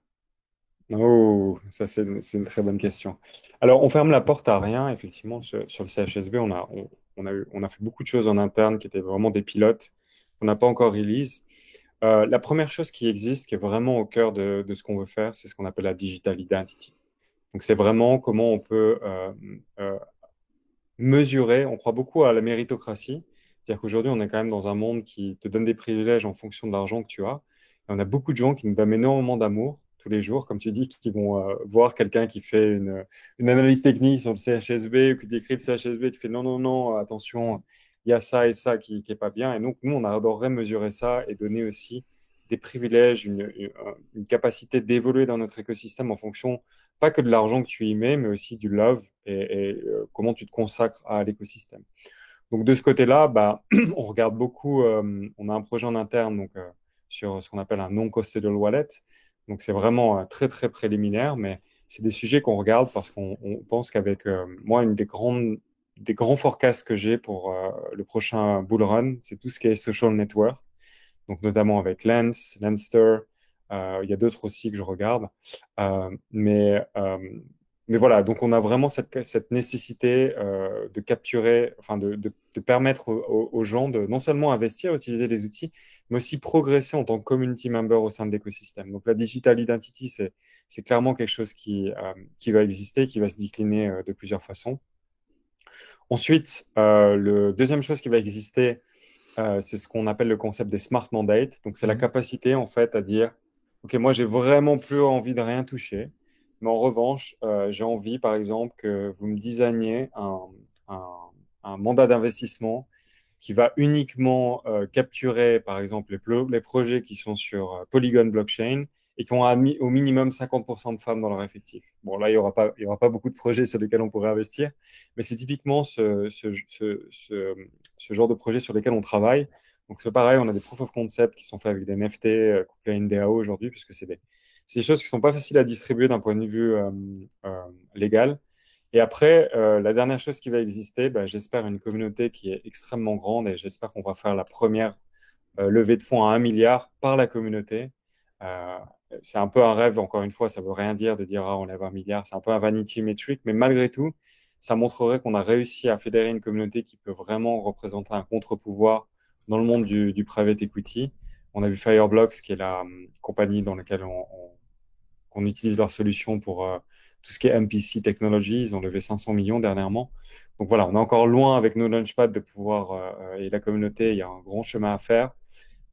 Oh, ça c'est une très bonne question. Alors, on ferme la porte à rien, effectivement, sur le CHSB, on a fait beaucoup de choses en interne qui étaient vraiment des pilotes qu'on n'a pas encore release. La première chose qui existe, qui est vraiment au cœur de ce qu'on veut faire, c'est ce qu'on appelle la digital identity. Donc, c'est vraiment comment on peut euh, mesurer. On croit beaucoup à la méritocratie. C'est-à-dire qu'aujourd'hui, on est quand même dans un monde qui te donne des privilèges en fonction de l'argent que tu as. Et on a beaucoup de gens qui nous donnent énormément d'amour tous les jours, comme tu dis, qui vont voir quelqu'un qui fait une analyse technique sur le CHSB ou qui décrit le CHSB, qui fait non, non, non, attention, il y a ça et ça qui est pas bien. Et donc, nous, on adorerait mesurer ça et donner aussi des privilèges, une capacité d'évoluer dans notre écosystème en fonction pas que de l'argent que tu y mets, mais aussi du love et comment tu te consacres à l'écosystème. Donc de ce côté-là, bah, on regarde beaucoup, on a un projet en interne donc, sur ce qu'on appelle un non-custodial wallet. Donc c'est vraiment très très préliminaire, mais c'est des sujets qu'on regarde parce qu'on pense qu'avec moi, des grands forecasts que j'ai pour le prochain bull run, c'est tout ce qui est social network, donc notamment avec Lens, Lenster, il y a d'autres aussi que je regarde. Euh, mais, euh, mais voilà, donc on a vraiment cette nécessité de capturer, enfin de permettre aux gens de non seulement investir, utiliser les outils, mais aussi progresser en tant que community member au sein de l'écosystème. Donc la digital identity, c'est clairement quelque chose qui va exister, qui va se décliner de plusieurs façons. Ensuite, le deuxième chose qui va exister, c'est ce qu'on appelle le concept des smart mandates. Donc, c'est la Mhm. capacité, en fait, à dire, OK, moi, j'ai vraiment plus envie de rien toucher. Mais en revanche, j'ai envie, par exemple, que vous me designiez un, un mandat d'investissement qui va uniquement capturer, par exemple, les projets qui sont sur Polygon blockchain et qui ont au minimum 50% de femmes dans leur effectif. Bon, là, il y aura pas beaucoup de projets sur lesquels on pourrait investir, mais c'est typiquement ce genre de projet sur lesquels on travaille. Donc, c'est pareil, on a des proof of concept qui sont faits avec des NFT, couplés à une DAO aujourd'hui, puisque c'est des choses qui sont pas faciles à distribuer d'un point de vue légal. Et après, la dernière chose qui va exister, bah, j'espère une communauté qui est extrêmement grande et j'espère qu'on va faire la première levée de fonds à 1 milliard par la communauté. Euh, c'est un peu un rêve, encore une fois, ça veut rien dire de dire ah, on lève 1 milliard, c'est un peu un vanity metric, mais malgré tout, ça montrerait qu'on a réussi à fédérer une communauté qui peut vraiment représenter un contre-pouvoir dans le monde du private equity. On a vu Fireblocks, qui est la compagnie dans laquelle qu'on utilise leur solution pour tout ce qui est MPC Technology. Ils ont levé 500 millions dernièrement. Donc voilà, on est encore loin avec nos Launchpad de pouvoir, et la communauté, il y a un grand chemin à faire.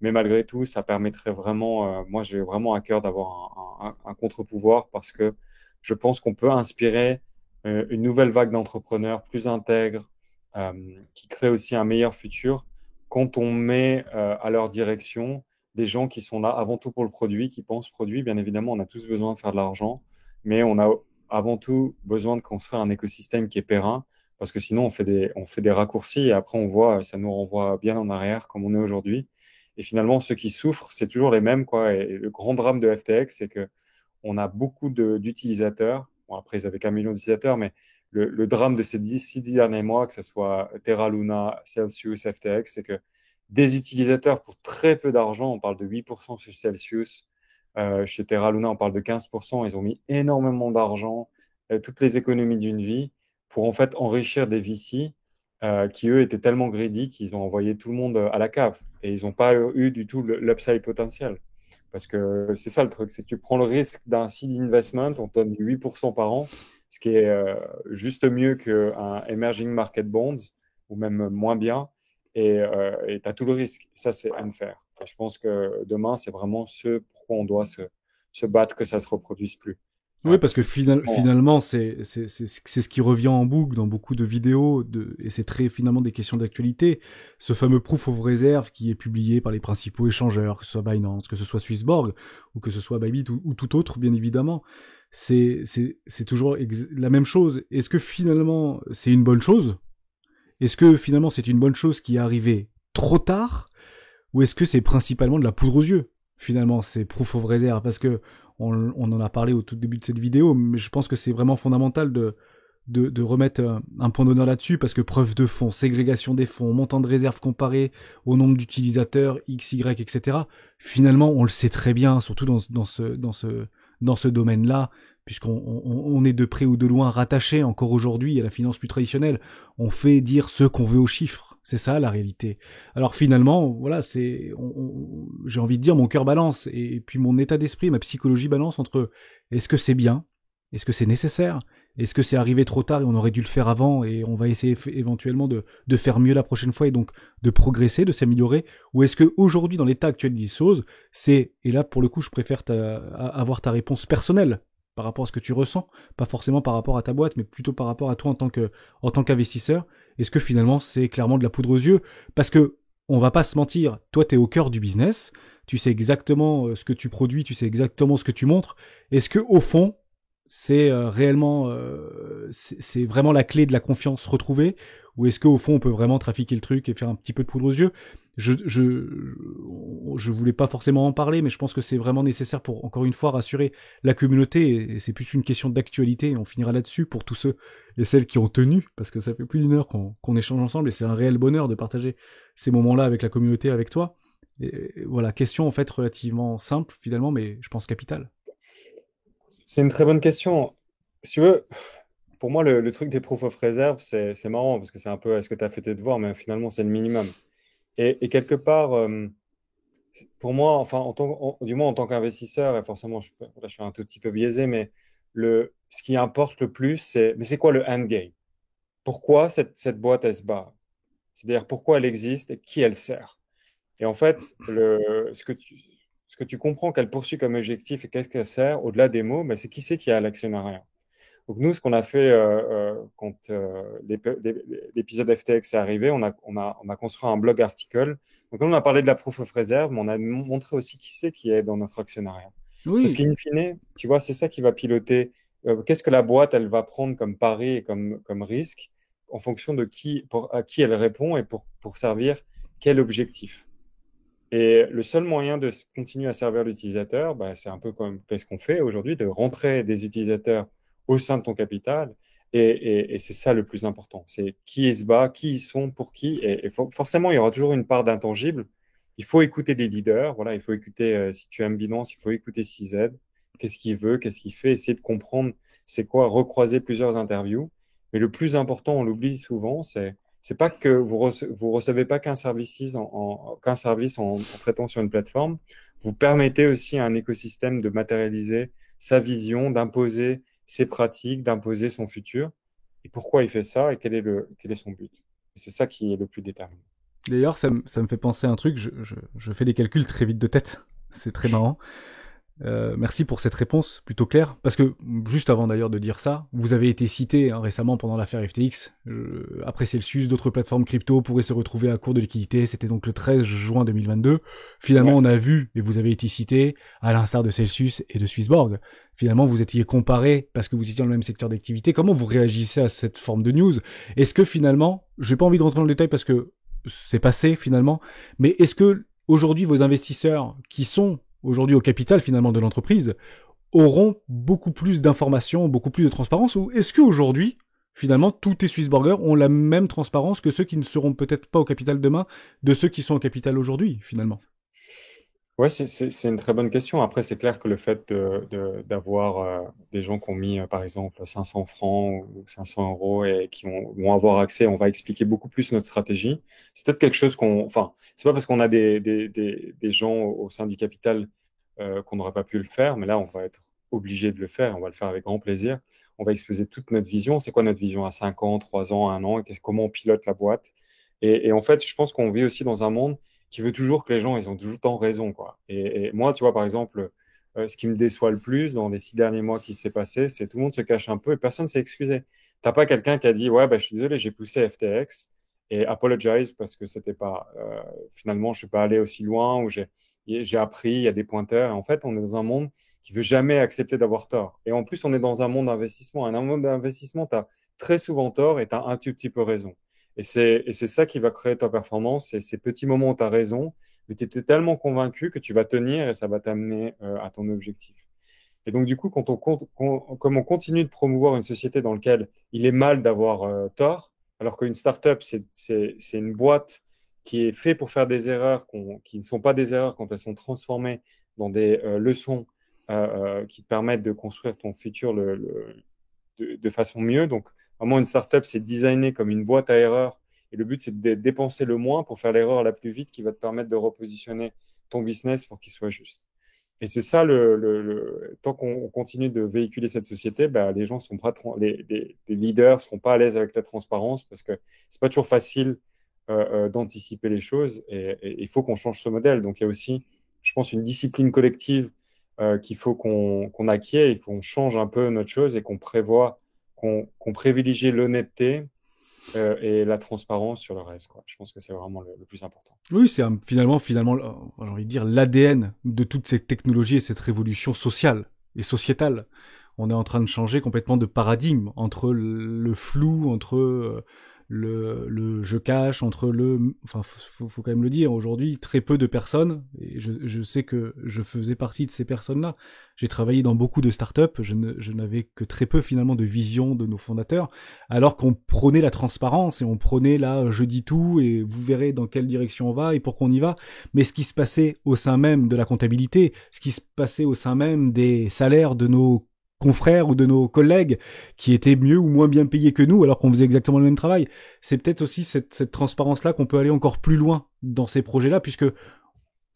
Mais malgré tout, ça permettrait vraiment, moi j'ai vraiment à cœur d'avoir un contre-pouvoir parce que je pense qu'on peut inspirer une nouvelle vague d'entrepreneurs plus intègres, euh, qui créent aussi un meilleur futur quand on met à leur direction des gens qui sont là avant tout pour le produit, qui pensent produit. Bien évidemment, on a tous besoin de faire de l'argent, mais on a avant tout besoin de construire un écosystème qui est périn, parce que sinon on fait des raccourcis et après on voit, ça nous renvoie bien en arrière comme on est aujourd'hui. Et finalement, ceux qui souffrent, c'est toujours les mêmes, quoi. Et le grand drame de FTX, c'est que on a beaucoup d'utilisateurs. Bon, après, ils avaient qu'un million d'utilisateurs, mais le drame de ces 6 derniers mois, que ce soit Terra Luna, Celsius, FTX, c'est que des utilisateurs pour très peu d'argent, on parle de 8% sur Celsius, chez Terra Luna, on parle de 15%, ils ont mis énormément d'argent, toutes les économies d'une vie, pour en fait enrichir des VC qui, eux, étaient tellement greedy qu'ils ont envoyé tout le monde à la cave. Et ils n'ont pas eu du tout l'upside potentiel. Parce que c'est ça le truc, c'est que tu prends le risque d'un seed investment, on te donne 8% par an, ce qui est juste mieux qu'un emerging market bonds, ou même moins bien, et tu as tout le risque. Ça, c'est unfair. Et je pense que demain, c'est vraiment ce pourquoi on doit se battre que ça ne se reproduise plus. Oui, parce Parce que que finalement, finalement, c'est ce qui revient en boucle dans beaucoup de vidéos, et c'est très finalement des questions d'actualité. Ce fameux proof of reserve qui est publié par les principaux échangeurs, que ce soit Binance, que ce soit Swissborg, ou que ce soit Bybit, ou tout autre, bien évidemment. C'est toujours la même chose. Est-ce que finalement, c'est une bonne chose? Est-ce que finalement, c'est une bonne chose qui est arrivée trop tard? Ou est-ce que c'est principalement de la poudre aux yeux? Finalement, c'est proof of reserve, parce que on en a parlé au tout début de cette vidéo, mais je pense que c'est vraiment fondamental de remettre un point d'honneur là-dessus, parce que preuve de fonds, ségrégation des fonds, montant de réserve comparé au nombre d'utilisateurs, X, Y, etc. Finalement, on le sait très bien, surtout dans ce domaine-là, puisqu'on est de près ou de loin rattaché encore aujourd'hui à la finance plus traditionnelle. On fait dire ce qu'on veut aux chiffres. C'est ça la réalité. Alors finalement, voilà, j'ai envie de dire mon cœur balance et puis mon état d'esprit, ma psychologie balance entre est-ce que c'est bien, est-ce que c'est nécessaire, est-ce que c'est arrivé trop tard et on aurait dû le faire avant et on va essayer éventuellement de faire mieux la prochaine fois et donc de progresser, de s'améliorer, ou est-ce que aujourd'hui dans l'état actuel des choses, et là pour le coup je préfère avoir ta réponse personnelle par rapport à ce que tu ressens, pas forcément par rapport à ta boîte, mais plutôt par rapport à toi en tant qu'investisseur. Est-ce que finalement c'est clairement de la poudre aux yeux? Parce que on va pas se mentir, toi t'es au cœur du business, tu sais exactement ce que tu produis, tu sais exactement ce que tu montres. Est-ce que au fond c'est réellement c'est vraiment la clé de la confiance retrouvée, ou est-ce qu'au fond on peut vraiment trafiquer le truc et faire un petit peu de poudre aux yeux? Je voulais pas forcément en parler, mais je pense que c'est vraiment nécessaire pour, encore une fois, rassurer la communauté, et c'est plus une question d'actualité, et on finira là-dessus pour tous ceux et celles qui ont tenu, parce que ça fait plus d'1 heure qu'on échange ensemble, et c'est un réel bonheur de partager ces moments-là avec la communauté, avec toi. Et voilà, question en fait relativement simple finalement, mais je pense capitale. c'est une très bonne question. Si tu veux, pour moi, le truc des proof of reserve, c'est marrant parce que c'est un peu est-ce que tu as fait tes devoirs, mais finalement, c'est le minimum. Et quelque part, pour moi, enfin, du moins en tant qu'investisseur, et forcément, là, je suis un tout petit peu biaisé, mais ce qui importe le plus, mais c'est quoi le endgame? Pourquoi cette boîte, elle se bat? C'est-à-dire pourquoi elle existe et qui elle sert? Et en fait, ce que tu comprends qu'elle poursuit comme objectif et qu'est-ce qu'elle sert, au-delà des mots, ben, c'est qui c'est qui a l'actionnariat. Donc nous, ce qu'on a fait quand l'épisode FTX est arrivé, on a construit un blog article. Donc on a parlé de la proof of reserve, mais on a montré aussi qui c'est qui est dans notre actionnariat. Parce Oui, qu'in fine, tu vois, c'est ça qui va piloter. Qu'est-ce que la boîte, elle va prendre comme pari et comme risque en fonction de à qui elle répond et pour servir quel objectif. Et le seul moyen de continuer à servir l'utilisateur, bah, c'est un peu comme ce qu'on fait aujourd'hui, de rentrer des utilisateurs au sein de ton capital. Et c'est ça le plus important. C'est qui se bat, qui ils sont, pour qui. Et forcément, il y aura toujours une part d'intangible. Il faut écouter les leaders. Voilà, il faut écouter, si tu aimes Binance, il faut écouter CZ. Qu'est-ce qu'il veut, qu'est-ce qu'il fait, essayer de comprendre c'est quoi, recroiser plusieurs interviews. Mais le plus important, on l'oublie souvent, c'est pas que vous recevez pas qu'un service en traitant sur une plateforme. Vous permettez aussi à un écosystème de matérialiser sa vision, d'imposer ses pratiques, d'imposer son futur. Et pourquoi il fait ça et quel est son but. Et c'est ça qui est le plus déterminant. d'ailleurs ça me fait penser à un truc, je fais des calculs très vite de tête, c'est très marrant. Merci pour cette réponse plutôt claire, parce que juste avant d'ailleurs de dire ça, vous avez été cité récemment pendant l'affaire FTX. Après Celsius, d'autres plateformes crypto pourraient se retrouver à court de liquidité. C'était donc le 13 juin 2022. Finalement, Ouais. on a vu, et vous avez été cité, à l'instar de Celsius et de Swissborg. Finalement, vous étiez comparé parce que vous étiez dans le même secteur d'activité. Comment vous réagissez à cette forme de news? Est-ce que finalement, j'ai pas envie de rentrer dans le détail parce que c'est passé finalement, mais est-ce que aujourd'hui vos investisseurs qui sont aujourd'hui au capital finalement de l'entreprise auront beaucoup plus d'informations, beaucoup plus de transparence, ou est-ce qu'aujourd'hui, finalement, tous tes Swissborgers ont la même transparence que ceux qui ne seront peut-être pas au capital demain, de ceux qui sont au capital aujourd'hui, finalement? Ouais, c'est une très bonne question. Après, c'est clair que le fait d'avoir des gens qui ont mis, par exemple, 500 francs ou 500 euros et qui vont avoir accès, on va expliquer beaucoup plus notre stratégie. C'est peut-être quelque chose enfin, c'est pas parce qu'on a des gens au sein du capital qu'on n'aurait pas pu le faire, mais là, on va être obligé de le faire. On va le faire avec grand plaisir. On va exposer toute notre vision. C'est quoi notre vision à 5 ans, 3 ans, 1 an, et comment on pilote la boîte. Et en fait, je pense qu'on vit aussi dans un monde qui veut toujours que les gens, ils ont toujours tant raison, quoi. Et moi, tu vois, par exemple, ce qui me déçoit le plus dans les 6 derniers mois qui s'est passé, c'est tout le monde se cache un peu et personne s'est excusé. T'as pas quelqu'un qui a dit, ouais, bah, je suis désolé, j'ai poussé FTX et apologize parce que c'était pas, finalement, je suis pas allé aussi loin ou j'ai appris, il y a des pointeurs. Et en fait, on est dans un monde qui veut jamais accepter d'avoir tort. Et en plus, on est dans un monde d'investissement. Un monde d'investissement, tu as très souvent tort et tu as un tout petit peu raison. Et c'est ça qui va créer ta performance. C'est ces petits moments où tu as raison, mais tu étais tellement convaincu que tu vas tenir et ça va t'amener à ton objectif. Et donc, du coup, comme on continue de promouvoir une société dans laquelle il est mal d'avoir tort, alors qu'une startup, c'est une boîte qui est faite pour faire des erreurs, qui ne sont pas des erreurs quand elles sont transformées dans des leçons qui te permettent de construire ton futur de façon mieux. Donc, vraiment, une startup, c'est designé comme une boîte à erreurs. Et le but, c'est de dépenser le moins pour faire l'erreur la plus vite qui va te permettre de repositionner ton business pour qu'il soit juste. Et c'est ça, tant qu'on continue de véhiculer cette société, bah, les gens sont pas, les leaders seront pas à l'aise avec la transparence parce que c'est pas toujours facile d'anticiper les choses et il faut qu'on change ce modèle. Donc, il y a aussi, je pense, une discipline collective qu'il faut qu'on acquiert et qu'on change un peu notre chose et qu'on prévoit, qu'on privilégie l'honnêteté et la transparence sur le reste, quoi. Je pense que c'est vraiment le plus important. Oui, c'est finalement, j'ai envie de dire, l'ADN de toute cette technologie et cette révolution sociale et sociétale. On est en train de changer complètement de paradigme entre le flou, entre le je cache, entre enfin, faut quand même le dire, aujourd'hui, très peu de personnes, et je sais que je faisais partie de ces personnes-là. J'ai travaillé dans beaucoup de startups, je n'avais que très peu finalement de vision de nos fondateurs, alors qu'on prônait la transparence et on prônait là, je dis tout et vous verrez dans quelle direction on va et pourquoi on y va. Mais ce qui se passait au sein même de la comptabilité, ce qui se passait au sein même des salaires de nos confrères ou de nos collègues qui étaient mieux ou moins bien payés que nous alors qu'on faisait exactement le même travail. C'est peut-être aussi cette transparence-là qu'on peut aller encore plus loin dans ces projets-là, puisque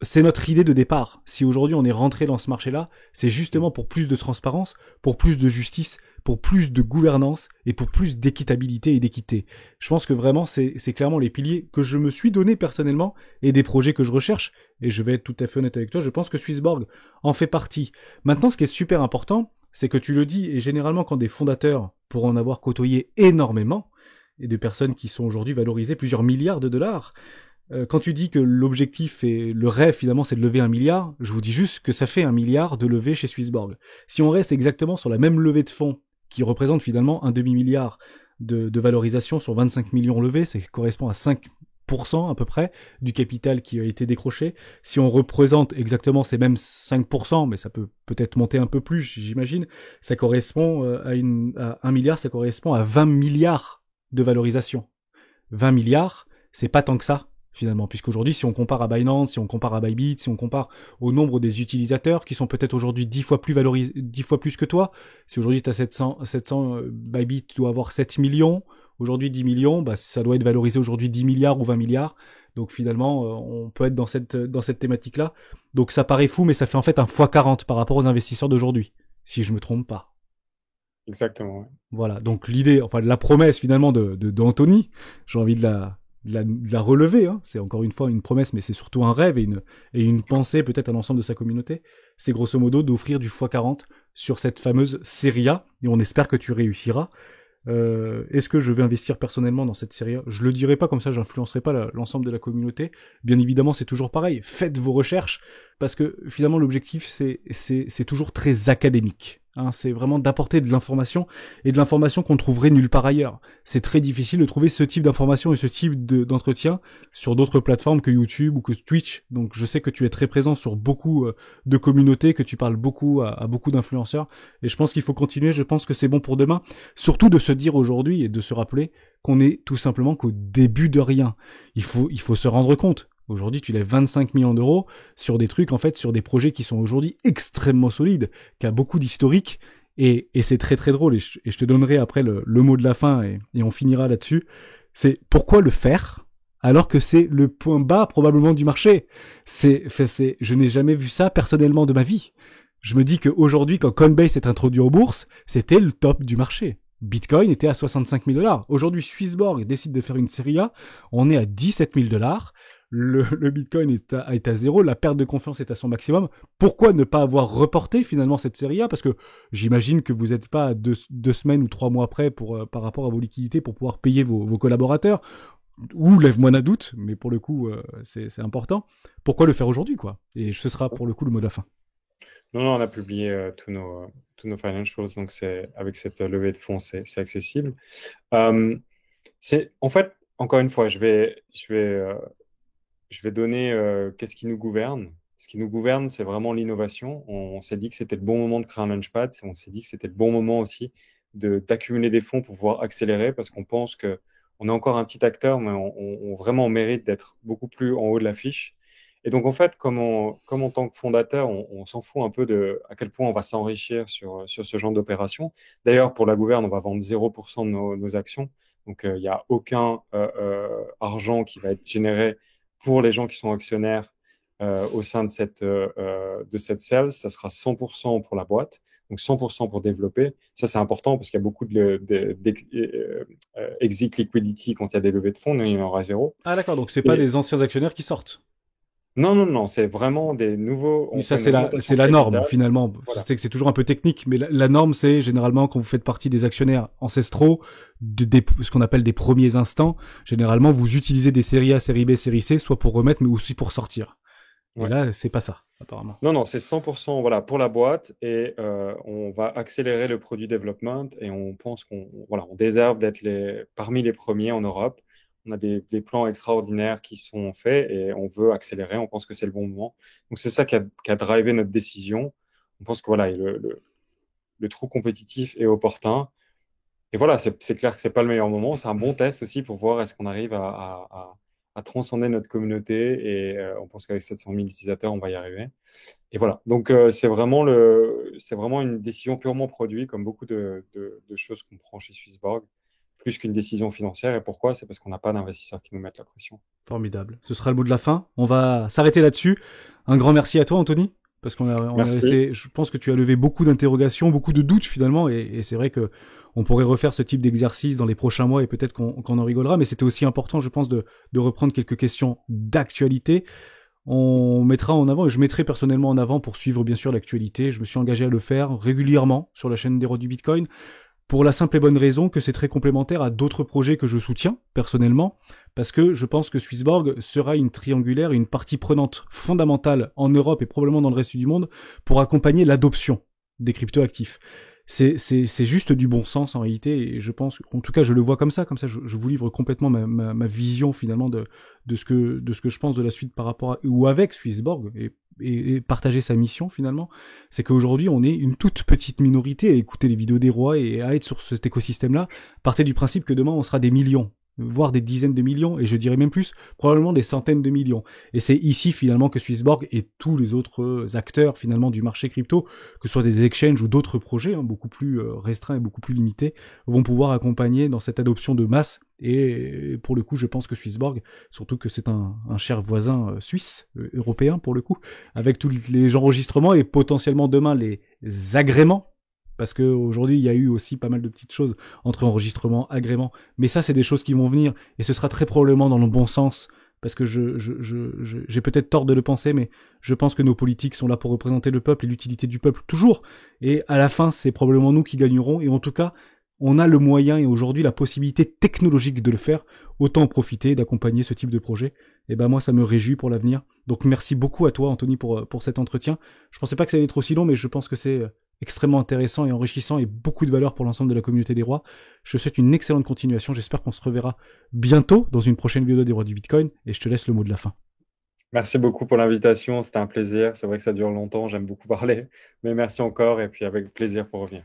c'est notre idée de départ. Si aujourd'hui on est rentré dans ce marché-là, c'est justement pour plus de transparence, pour plus de justice, pour plus de gouvernance et pour plus d'équitabilité et d'équité. Je pense que vraiment c'est clairement les piliers que je me suis donné personnellement et des projets que je recherche. Et je vais être tout à fait honnête avec toi, je pense que Swissborg en fait partie. Maintenant, ce qui est super important, c'est que tu le dis, et généralement quand des fondateurs, pour en avoir côtoyé énormément, et de personnes qui sont aujourd'hui valorisées plusieurs milliards de dollars, quand tu dis que l'objectif et le rêve finalement c'est de lever 1 milliard, je vous dis juste que ça fait 1 milliard de levée chez Swissborg. Si on reste exactement sur la même levée de fonds, qui représente finalement un demi-milliard de valorisation sur 25 millions levés, ça correspond à 5% à peu près du capital qui a été décroché. Si on représente exactement ces mêmes 5%, mais ça peut peut-être monter un peu plus, j'imagine, ça correspond à 1 milliard, ça correspond à 20 milliards de valorisation. 20 milliards, c'est pas tant que ça, finalement, puisqu'aujourd'hui, si on compare à Binance, si on compare à Bybit, si on compare au nombre des utilisateurs qui sont peut-être aujourd'hui 10 fois plus valorisés, 10 fois plus que toi, si aujourd'hui tu as 700, Bybit doit avoir 7 millions, aujourd'hui 10 millions, bah, ça doit être valorisé aujourd'hui 10 milliards ou 20 milliards. Donc finalement, on peut être dans cette thématique-là. Donc ça paraît fou, mais ça fait en fait un x40 par rapport aux investisseurs d'aujourd'hui, si je me trompe pas. Exactement. Ouais. Voilà. Donc l'idée, enfin la promesse finalement d'Anthony, j'ai envie de la relever, hein. C'est encore une fois une promesse, mais c'est surtout un rêve et une pensée peut-être à l'ensemble de sa communauté. C'est grosso modo d'offrir du x40 sur cette fameuse série A, et on espère que tu réussiras. Est-ce que je vais investir personnellement dans cette série A? Je le dirai pas comme ça, j'influencerai pas l'ensemble de la communauté. Bien évidemment, c'est toujours pareil. Faites vos recherches, parce que finalement l'objectif c'est toujours très académique. Hein, c'est vraiment d'apporter de l'information et de l'information qu'on trouverait nulle part ailleurs. C'est très difficile de trouver ce type d'information et ce type d'entretien sur d'autres plateformes que YouTube ou que Twitch. Donc je sais que tu es très présent sur beaucoup de communautés, que tu parles beaucoup à beaucoup d'influenceurs et je pense qu'il faut continuer, je pense que c'est bon pour demain. Surtout de se dire aujourd'hui et de se rappeler qu'on est tout simplement qu'au début de rien. Il faut se rendre compte. Aujourd'hui, tu lèves 25 millions d'euros sur des trucs, en fait, sur des projets qui sont aujourd'hui extrêmement solides, qui a beaucoup d'historique, et c'est très très drôle, et je te donnerai après le mot de la fin, et on finira là-dessus. C'est pourquoi le faire, alors que c'est le point bas probablement du marché. Je n'ai jamais vu ça personnellement de ma vie. Je me dis qu'aujourd'hui, quand Coinbase est introduit aux bourses, c'était le top du marché. Bitcoin était à 65 000 $. Aujourd'hui, Swissborg décide de faire une série A, on est à 17 000 $. Le Bitcoin est à zéro, la perte de confiance est à son maximum. Pourquoi ne pas avoir reporté finalement cette série A? Parce que j'imagine que vous n'êtes pas à deux semaines ou 3 mois près par rapport à vos liquidités pour pouvoir payer vos collaborateurs. Ou lève-moi un doute, mais pour le coup, c'est important. Pourquoi le faire aujourd'hui, quoi? Et ce sera pour le coup le mot de la fin. Non, on a publié tous nos financials, donc avec cette levée de fonds, c'est accessible. En fait, encore une fois, je vais donner qu'est-ce qui nous gouverne. Ce qui nous gouverne, c'est vraiment l'innovation. On s'est dit que c'était le bon moment de créer un Launchpad. On s'est dit que c'était le bon moment aussi d'accumuler des fonds pour pouvoir accélérer parce qu'on pense qu'on est encore un petit acteur, mais on vraiment mérite d'être beaucoup plus en haut de l'affiche. Et donc, en fait, comme en tant que fondateur, on s'en fout un peu de à quel point on va s'enrichir sur ce genre d'opération. D'ailleurs, pour la gouverne, on va vendre 0% de nos actions. Donc, il n'y a aucun argent qui va être généré pour les gens qui sont actionnaires au sein de cette sales. Ça sera 100% pour la boîte, donc 100% pour développer. Ça, c'est important parce qu'il y a beaucoup exit liquidity quand il y a des levées de fonds, mais il y en aura zéro. Ah d'accord, donc c'est pas des anciens actionnaires qui sortent. Non, c'est vraiment des nouveaux. Oui, ça c'est la norme finalement. Voilà. Je sais que c'est toujours un peu technique, mais la norme c'est généralement quand vous faites partie des actionnaires ancestraux, ce qu'on appelle des premiers instants. Généralement, vous utilisez des séries A, série B, série C, soit pour remettre, mais aussi pour sortir. Ouais. Et là, c'est pas ça apparemment. Non, c'est 100% voilà pour la boîte et on va accélérer le produit développement et on pense qu'on déserve d'être parmi les premiers en Europe. On a des plans extraordinaires qui sont faits et on veut accélérer. On pense que c'est le bon moment. Donc, c'est ça qui a drivé notre décision. On pense que voilà, le trou compétitif est opportun. Et voilà, c'est clair que c'est pas le meilleur moment. C'est un bon test aussi pour voir est-ce qu'on arrive à transcender notre communauté. Et on pense qu'avec 700 000 utilisateurs, on va y arriver. Et voilà. Donc, c'est vraiment une décision purement produit, comme beaucoup de choses qu'on prend chez Swissborg. Plus qu'une décision financière. Et pourquoi? C'est parce qu'on n'a pas d'investisseurs qui nous mettent la pression. Formidable. Ce sera le mot de la fin. On va s'arrêter là-dessus. Un grand merci à toi, Anthony, parce qu'on est resté. Je pense que tu as levé beaucoup d'interrogations, beaucoup de doutes finalement, et c'est vrai que on pourrait refaire ce type d'exercice dans les prochains mois et peut-être qu'on en rigolera. Mais c'était aussi important, je pense, de reprendre quelques questions d'actualité. On mettra en avant, et je mettrai personnellement en avant pour suivre bien sûr l'actualité. Je me suis engagé à le faire régulièrement sur la chaîne des rois du Bitcoin. Pour la simple et bonne raison que c'est très complémentaire à d'autres projets que je soutiens, personnellement, parce que je pense que Swissborg sera une triangulaire et une partie prenante fondamentale en Europe et probablement dans le reste du monde pour accompagner l'adoption des cryptoactifs. C'est juste du bon sens en réalité, et je pense, en tout cas je le vois comme ça je vous livre complètement ma vision finalement de ce que je pense de la suite par rapport à, ou avec Swissborg, et partager sa mission finalement, c'est qu'aujourd'hui on est une toute petite minorité à écouter les vidéos des rois et à être sur cet écosystème-là. Partez du principe que demain on sera des millions, voire des dizaines de millions, et je dirais même plus, probablement des centaines de millions. Et c'est ici finalement que Swissborg et tous les autres acteurs finalement du marché crypto, que ce soit des exchanges ou d'autres projets beaucoup plus restreints et beaucoup plus limités, vont pouvoir accompagner dans cette adoption de masse. Et pour le coup, je pense que Swissborg, surtout que c'est un cher voisin suisse, européen pour le coup, avec tous les enregistrements et potentiellement demain les agréments, parce que aujourd'hui il y a eu aussi pas mal de petites choses entre enregistrement, agrément, mais ça c'est des choses qui vont venir et ce sera très probablement dans le bon sens, parce que j'ai peut-être tort de le penser, mais je pense que nos politiques sont là pour représenter le peuple et l'utilité du peuple toujours, et à la fin c'est probablement nous qui gagnerons, et en tout cas on a le moyen et aujourd'hui la possibilité technologique de le faire, autant en profiter, d'accompagner ce type de projet. Et ben moi ça me réjouit pour l'avenir. Donc merci beaucoup à toi Anthony pour cet entretien. Je pensais pas que ça allait être aussi long, mais je pense que c'est extrêmement intéressant et enrichissant et beaucoup de valeur pour l'ensemble de la communauté des rois. Je te souhaite une excellente continuation. J'espère qu'on se reverra bientôt dans une prochaine vidéo des rois du Bitcoin et je te laisse le mot de la fin. Merci beaucoup pour l'invitation, c'était un plaisir. C'est vrai que ça dure longtemps, j'aime beaucoup parler, mais merci encore et puis avec plaisir pour revenir.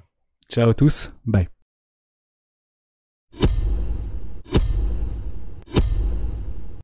Ciao à tous. Bye.